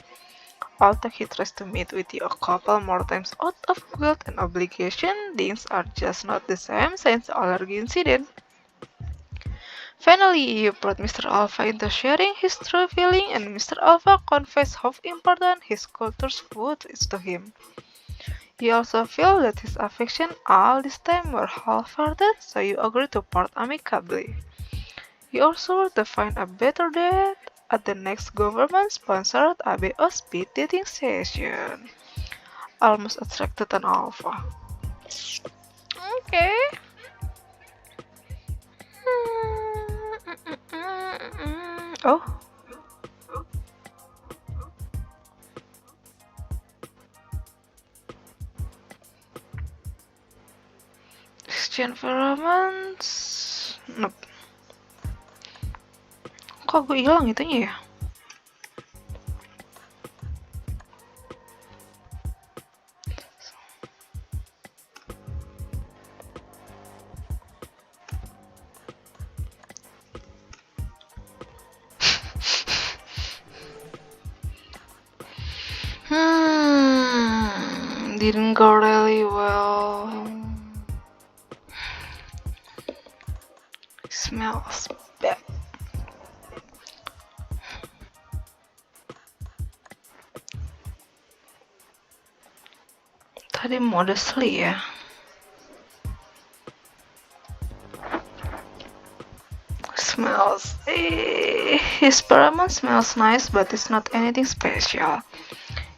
A: Although he tries to meet with you a couple more times out of guilt and obligation, things are just not the same since the allergy incident. Finally, you brought Mr. Alpha into sharing his true feeling, and Mr. Alpha confessed how important his culture's food is to him. You also feel that his affection all this time were half-hearted, so you agree to part amicably. You are sure to find a better date at the next government-sponsored ABO speed dating session. Almost attracted an Alpha. Okay. Oh. Exchange pheromones. Nope. Kok gue hilang itunya ya? Didn't go really well. Smells bad. Tadi modestly ya. Smells. His pheromone smells nice, but it's not anything special.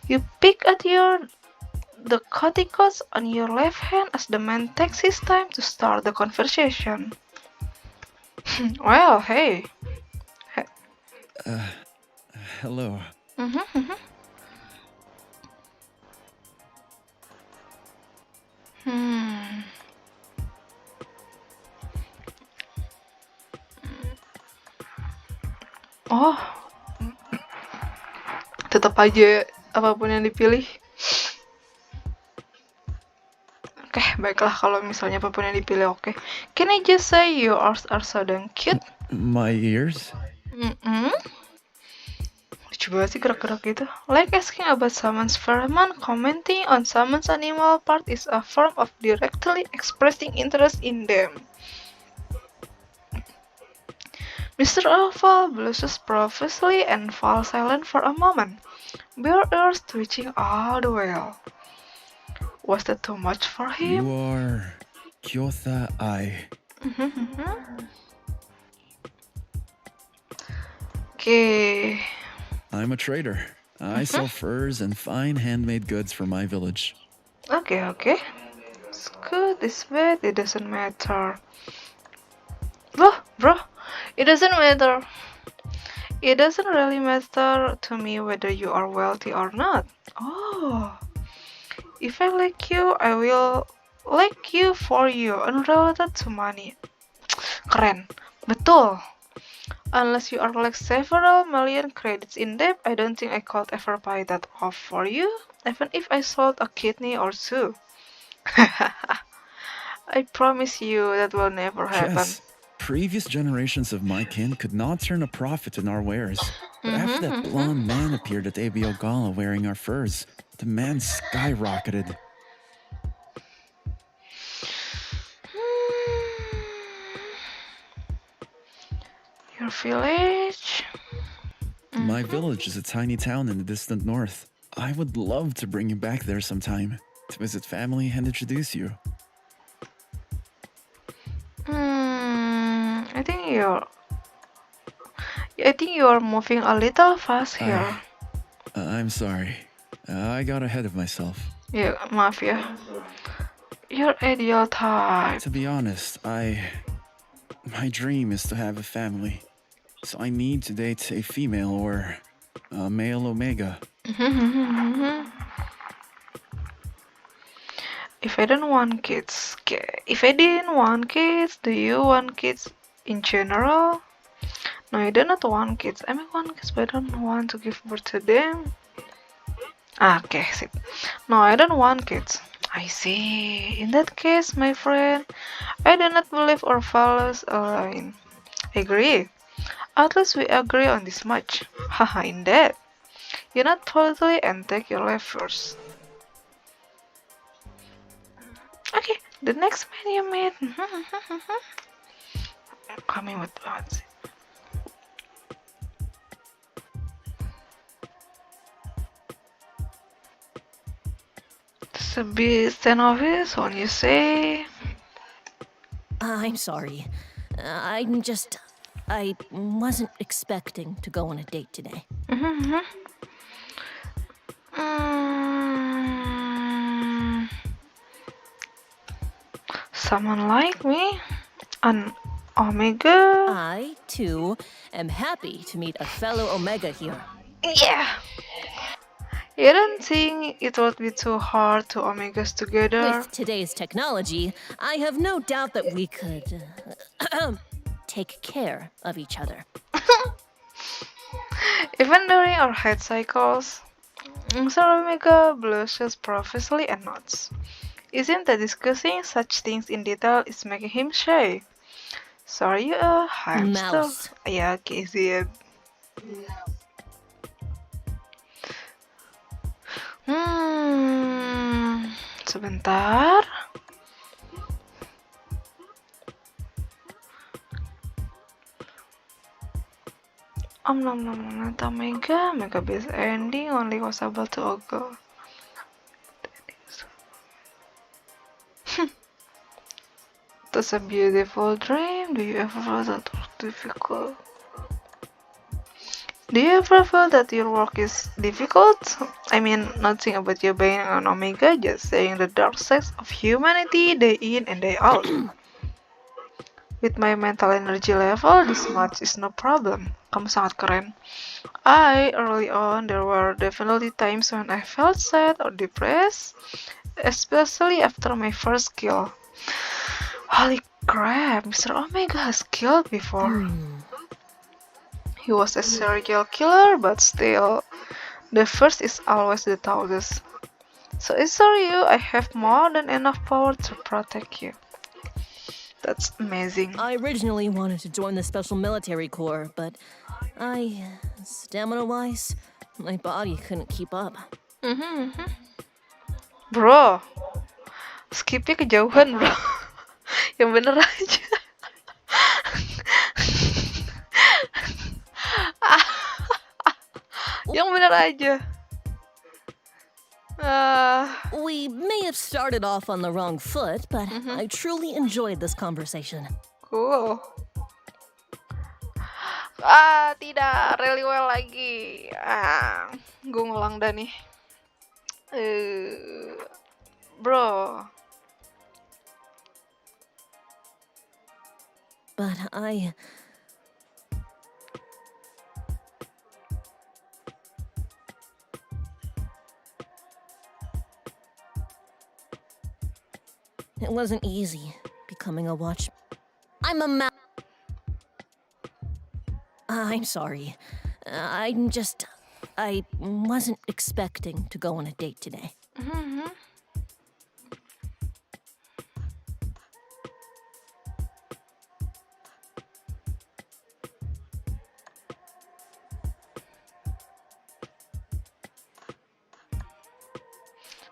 A: You pick at the corticos on your left hand as the man takes his time to start the conversation. Well, hey.
C: Hello.
A: Oh, tetap aja apapun yang dipilih. Oke, baiklah kalau misalnya apapun yang dipilih, oke. Can I just say your ears are so damn cute?
C: My ears?
A: Lucu banget sih gerak-gerak gitu. Like asking about someone's pheromone, commenting on someone's animal part is a form of directly expressing interest in them. Mr. Alpha blushes profusely and falls silent for a moment, bare ears twitching all the while. Was that too much for him?
C: You are Kyotha Ai.
A: Okay.
C: I'm a trader. I sell furs and fine handmade goods for my village.
A: Okay. It's good, it's bad, it doesn't matter. Bro, it doesn't matter. It doesn't really matter to me whether you are wealthy or not. Oh, if I like you, I will like you for you, unrelated to money. Keren, betul. Unless you are like several million credits in debt, I don't think I could ever pay that off for you, even if I sold a kidney or two. I promise you that will never happen.
C: Yes, previous generations of my kin could not turn a profit in our wares. But after that blonde man appeared at ABO Gala wearing our furs, demand skyrocketed.
A: Your village?
C: My village is a tiny town in the distant north. I would love to bring you back there sometime to visit family and introduce you.
A: I think you're moving a little fast here.
C: I'm sorry. I got ahead of myself.
A: Ya, maaf ya. Your ideal type.
C: To be honest, my dream is to have a family. So I need to date a female or a male Omega.
A: If I don't want kids, if I didn't want kids, do you want kids in general? No, I do not want kids. I may want kids, but I don't want to give birth to them. Okay, sip. No, I don't want kids. I see. In that case, my friend, I do not believe our values align. Agree. At least we agree on this much. Haha, in that. You not totally and take your life first. Okay, the next man you meet. Coming with what? It's a bit standoffish when you say.
B: I'm sorry. I wasn't expecting to go on a date today.
A: Mm, someone like me? An Omega?
B: I, too, am happy to meet a fellow Omega here.
A: Yeah. You don't think it would be too hard to Omegas together?
B: With today's technology, I have no doubt that we could take care of each other.
A: Even during our head cycles, Mr. Omega blushes profusely and nods. Isn't that discussing such things in detail is making him shy? So are you a hamster?
B: Mouse.
A: Yeah, okay, see it. Sebentar. Nom nom nom Mega base ending only was able to occur. That's a beautiful dream. Do you ever feel that work difficult? Do you ever feel that your work is difficult? I mean, nothing about you being an Omega, just saying the dark sides of humanity day in and day out. With my mental energy level, this much is no problem. Kamu sangat keren. Early on, there were definitely times when I felt sad or depressed, especially after my first kill. Holy crap, Mr. Omega has killed before. He was a serial killer, but still, the first is always the toughest. So assure you, I have more than enough power to protect you. That's amazing.
B: I originally wanted to join the Special Military Corps, but stamina-wise, my body couldn't keep up.
A: Bro, skipnya kejauhan bro. Yang bener aja. Yang bener aja.
B: We may have started off on the wrong foot, but I truly enjoyed this conversation.
A: Cool. Tidak, really well lagi. Gue ngulang dah nih. Bro.
B: But It wasn't easy becoming a watch. I'm a I'm sorry. I wasn't expecting to go on a date today.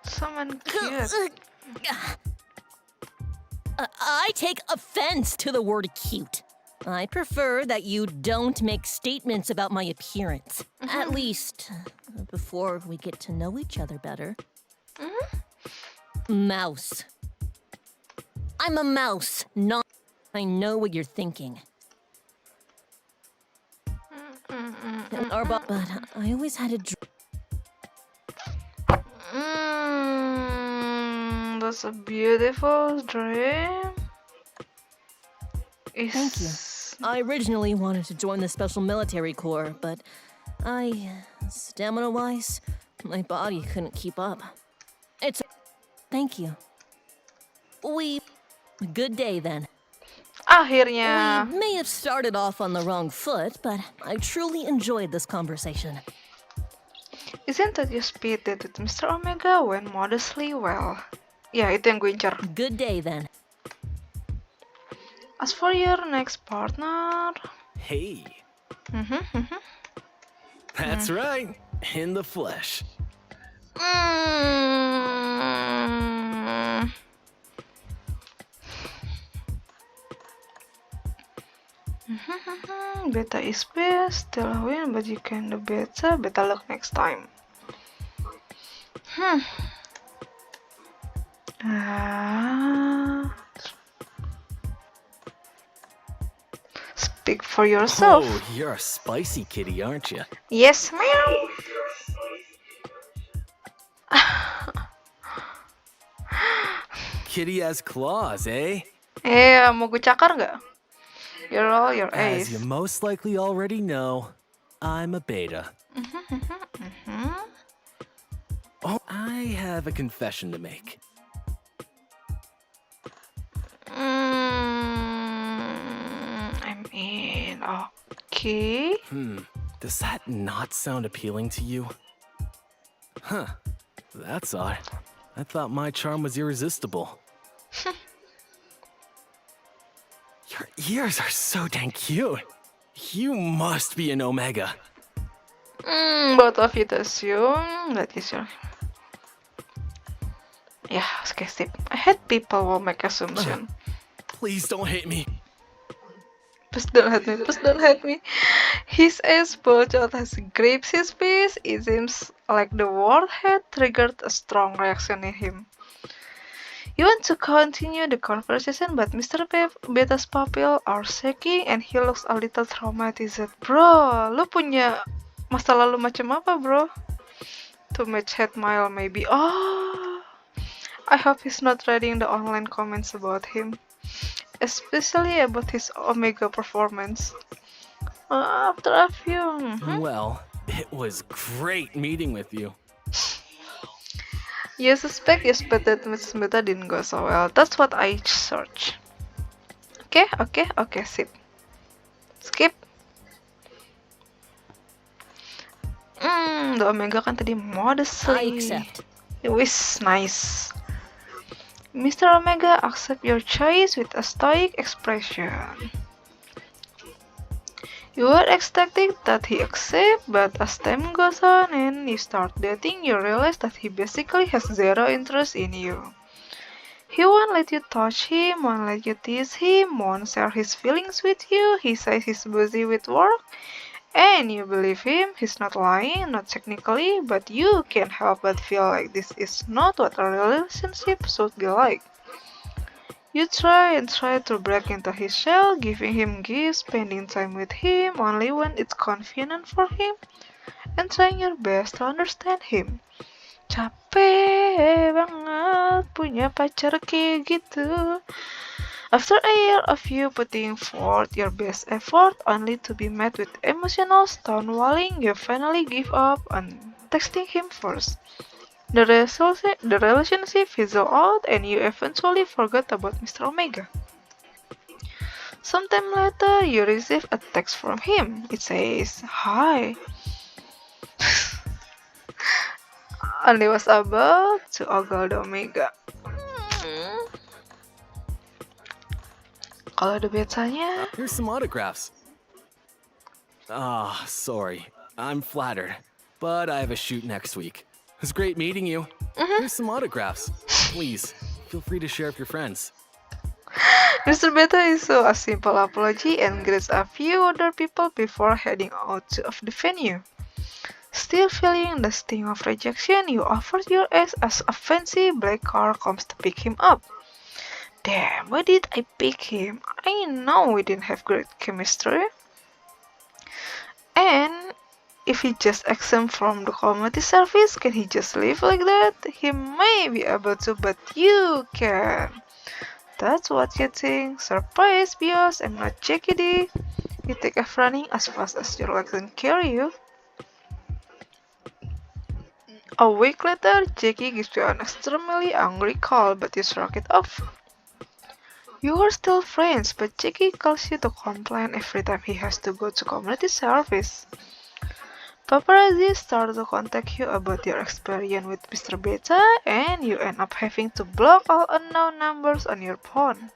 A: Someone cute.
B: I take offense to the word cute. I prefer that you don't make statements about my appearance. At least, before we get to know each other better. Mouse. I'm a mouse, not. I know what you're thinking. But I always had a
A: That's a beautiful dream.
B: Thank you. I originally wanted to join the Special Military Corps, but stamina-wise, my body couldn't keep up. Thank you. Good day then.
A: Akhirnya.
B: We may have started off on the wrong foot, but I truly enjoyed this conversation.
A: Isn't that your speed date with Mr. Omega went modestly well? Ya, itu yang gue incar.
B: Good day then.
A: As for your next partner...
D: Hey. That's right. In the flesh.
A: Beta is best, still a win, but you can do better. Better luck next time. Speak for yourself.
D: Oh, you're a spicy kitty, aren't you?
A: Yes, ma'am.
D: Kitty has claws, eh?
A: Mau gue cakar nggak? You're all your
D: As
A: ace.
D: you most likely already know, I'm a beta. Oh, I have a confession to make.
A: I'm in. Okay.
D: Does that not sound appealing to you? Huh. That's odd. I thought my charm was irresistible. Your ears are so dang cute. You must be an Omega.
A: Both of you to assume that is your... Yeah, okay, skip. I hate people who make assumption.
D: Please don't hate me.
A: Please don't hate me, please don't hate me. His ass bulged out as he grips his face. It seems like the word had triggered a strong reaction in him. You want to continue the conversation, but Mr. Beta's pupils are shaking and he looks a little traumatized. Bro, lu punya masa lalu macam apa, bro? To match hate mile maybe. Oh, I hope he's not reading the online comments about him, especially about his Omega performance. After a few...
D: Well, it was great meeting with you.
A: You suspect that Mrs. Beta didn't go so well. That's what I search. Okay, sip. Skip. The Omega kan tadi modestly.
B: I accept.
A: It was nice. Mr. Omega accept your choice with a stoic expression. You were expecting that he accept, but as time goes on and you start dating, you realize that he basically has zero interest in you. He won't let you touch him, won't let you tease him, won't share his feelings with you. He says he's busy with work, and you believe him. He's not lying, not technically, but you can't help but feel like this is not what a relationship should be like. You try to break into his shell, giving him gifts, spending time with him only when it's convenient for him, and trying your best to understand him. Capek banget punya pacar kayak gitu. After a year of you putting forth your best effort only to be met with emotional stonewalling, you finally give up on texting him first. The relationship fizzled out and you eventually forgot about Mr. Omega. Sometime later, you receive a text from him. It says, "Hi, Andi was about to ogle the Omega." Kalau ada betanya,
D: Here's some autographs. Ah, sorry. I'm flattered, but I have a shoot next week. It was great meeting you. Here's some autographs. Please, feel free to share with your friends.
A: Mr. Beta issues a simple apology and greets a few other people before heading out of the venue. Still feeling the sting of rejection, you offer your ass as a fancy black car comes to pick him up. Damn, why did I pick him? I know we didn't have great chemistry. And if he just exempt from the community service, can he just leave like that? He may be able to, but you can. That's what you think. Surprise, Bios, I'm not Jackie D. You take off running as fast as your legs can carry you. A week later, Jackie gives you an extremely angry call, but you shrug it off. You are still friends, but Jackie calls you to complain every time he has to go to community service. Paparazzi start to contact you about your experience with Mr. Beta, and you end up having to block all unknown numbers on your phone.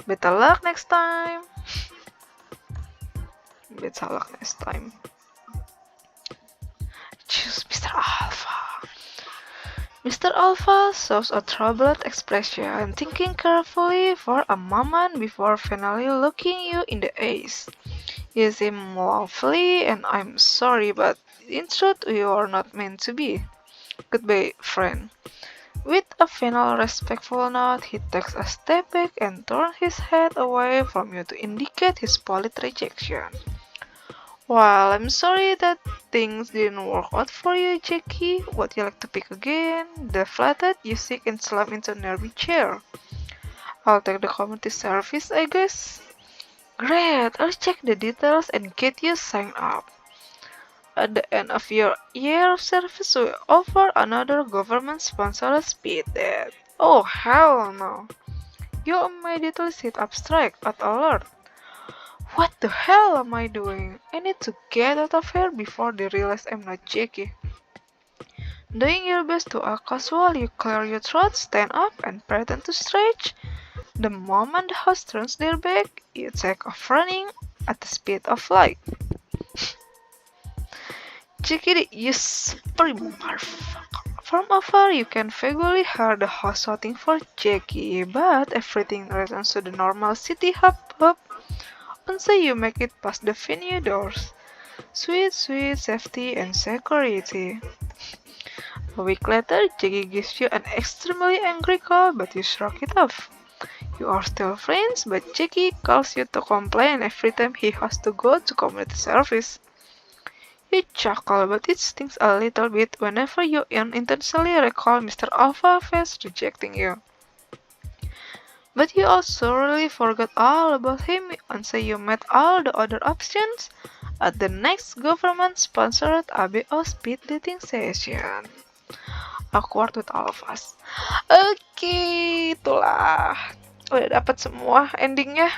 A: Better luck next time. Better luck next time. Choose Mr. Alpha. Mr. Alpha shows a troubled expression, thinking carefully for a moment before finally looking you in the eyes. You seem lovely, and I'm sorry, but in truth, you are not meant to be. Goodbye, friend. With a final respectful nod, he takes a step back and turns his head away from you to indicate his polite rejection. Well, I'm sorry that things didn't work out for you, Jackie. Would you like to pick again? Deflated, you sink and slump into a nearby chair. I'll take the community service, I guess. Great, I'll check the details and get you signed up. At the end of your year of service, we offer another government-sponsored speed date. Oh, hell no. You immediately sit up straight at alert. What the hell am I doing? I need to get out of here before they realize I'm not Jackie. Doing your best to act casual, you clear your throat, stand up, and pretend to stretch. The moment the host turns their back, you take off running at the speed of light. Jackie, you scream. From afar, you can vaguely hear the host shouting for Jackie, but everything returns to the normal city hub until you make it past the venue doors. Sweet safety and security. A week later, Jackie gives you an extremely angry call, but you shrug it off. You are still friends, but Jackie calls you to complain every time he has to go to community service. You chuckle, but it stings a little bit whenever you unintentionally recall Mr. Alpha Face rejecting you. But you also really forgot all about him until you met all the other options at the next government-sponsored ABO speed dating session. Awkward with all of us. Oke, itulah. Udah dapat semua endingnya.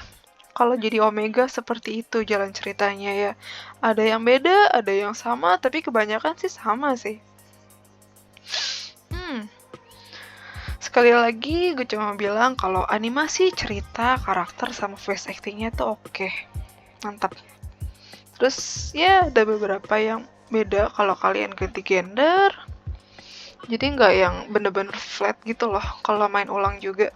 A: Kalau jadi Omega seperti itu jalan ceritanya ya. Ada yang beda, ada yang sama, tapi kebanyakan sih sama sih. Sekali lagi gue cuma bilang kalau animasi, cerita, karakter, sama voice actingnya tuh oke. Mantap. Terus ya ada beberapa yang beda kalau kalian ganti gender. Jadi nggak yang bener-bener flat gitu loh kalau main ulang juga.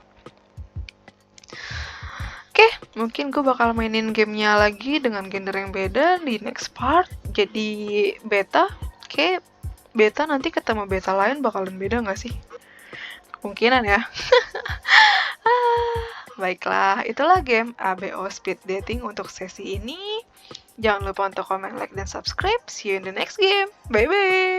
A: Oke, mungkin gue bakal mainin gamenya lagi dengan gender yang beda di next part. Jadi beta. Oke, beta nanti ketemu beta lain bakalan beda nggak sih? Kemungkinan ya. Baiklah, itulah game ABO Speed Dating untuk sesi ini. Jangan lupa untuk komen, like, dan subscribe. See you in the next game. Bye-bye.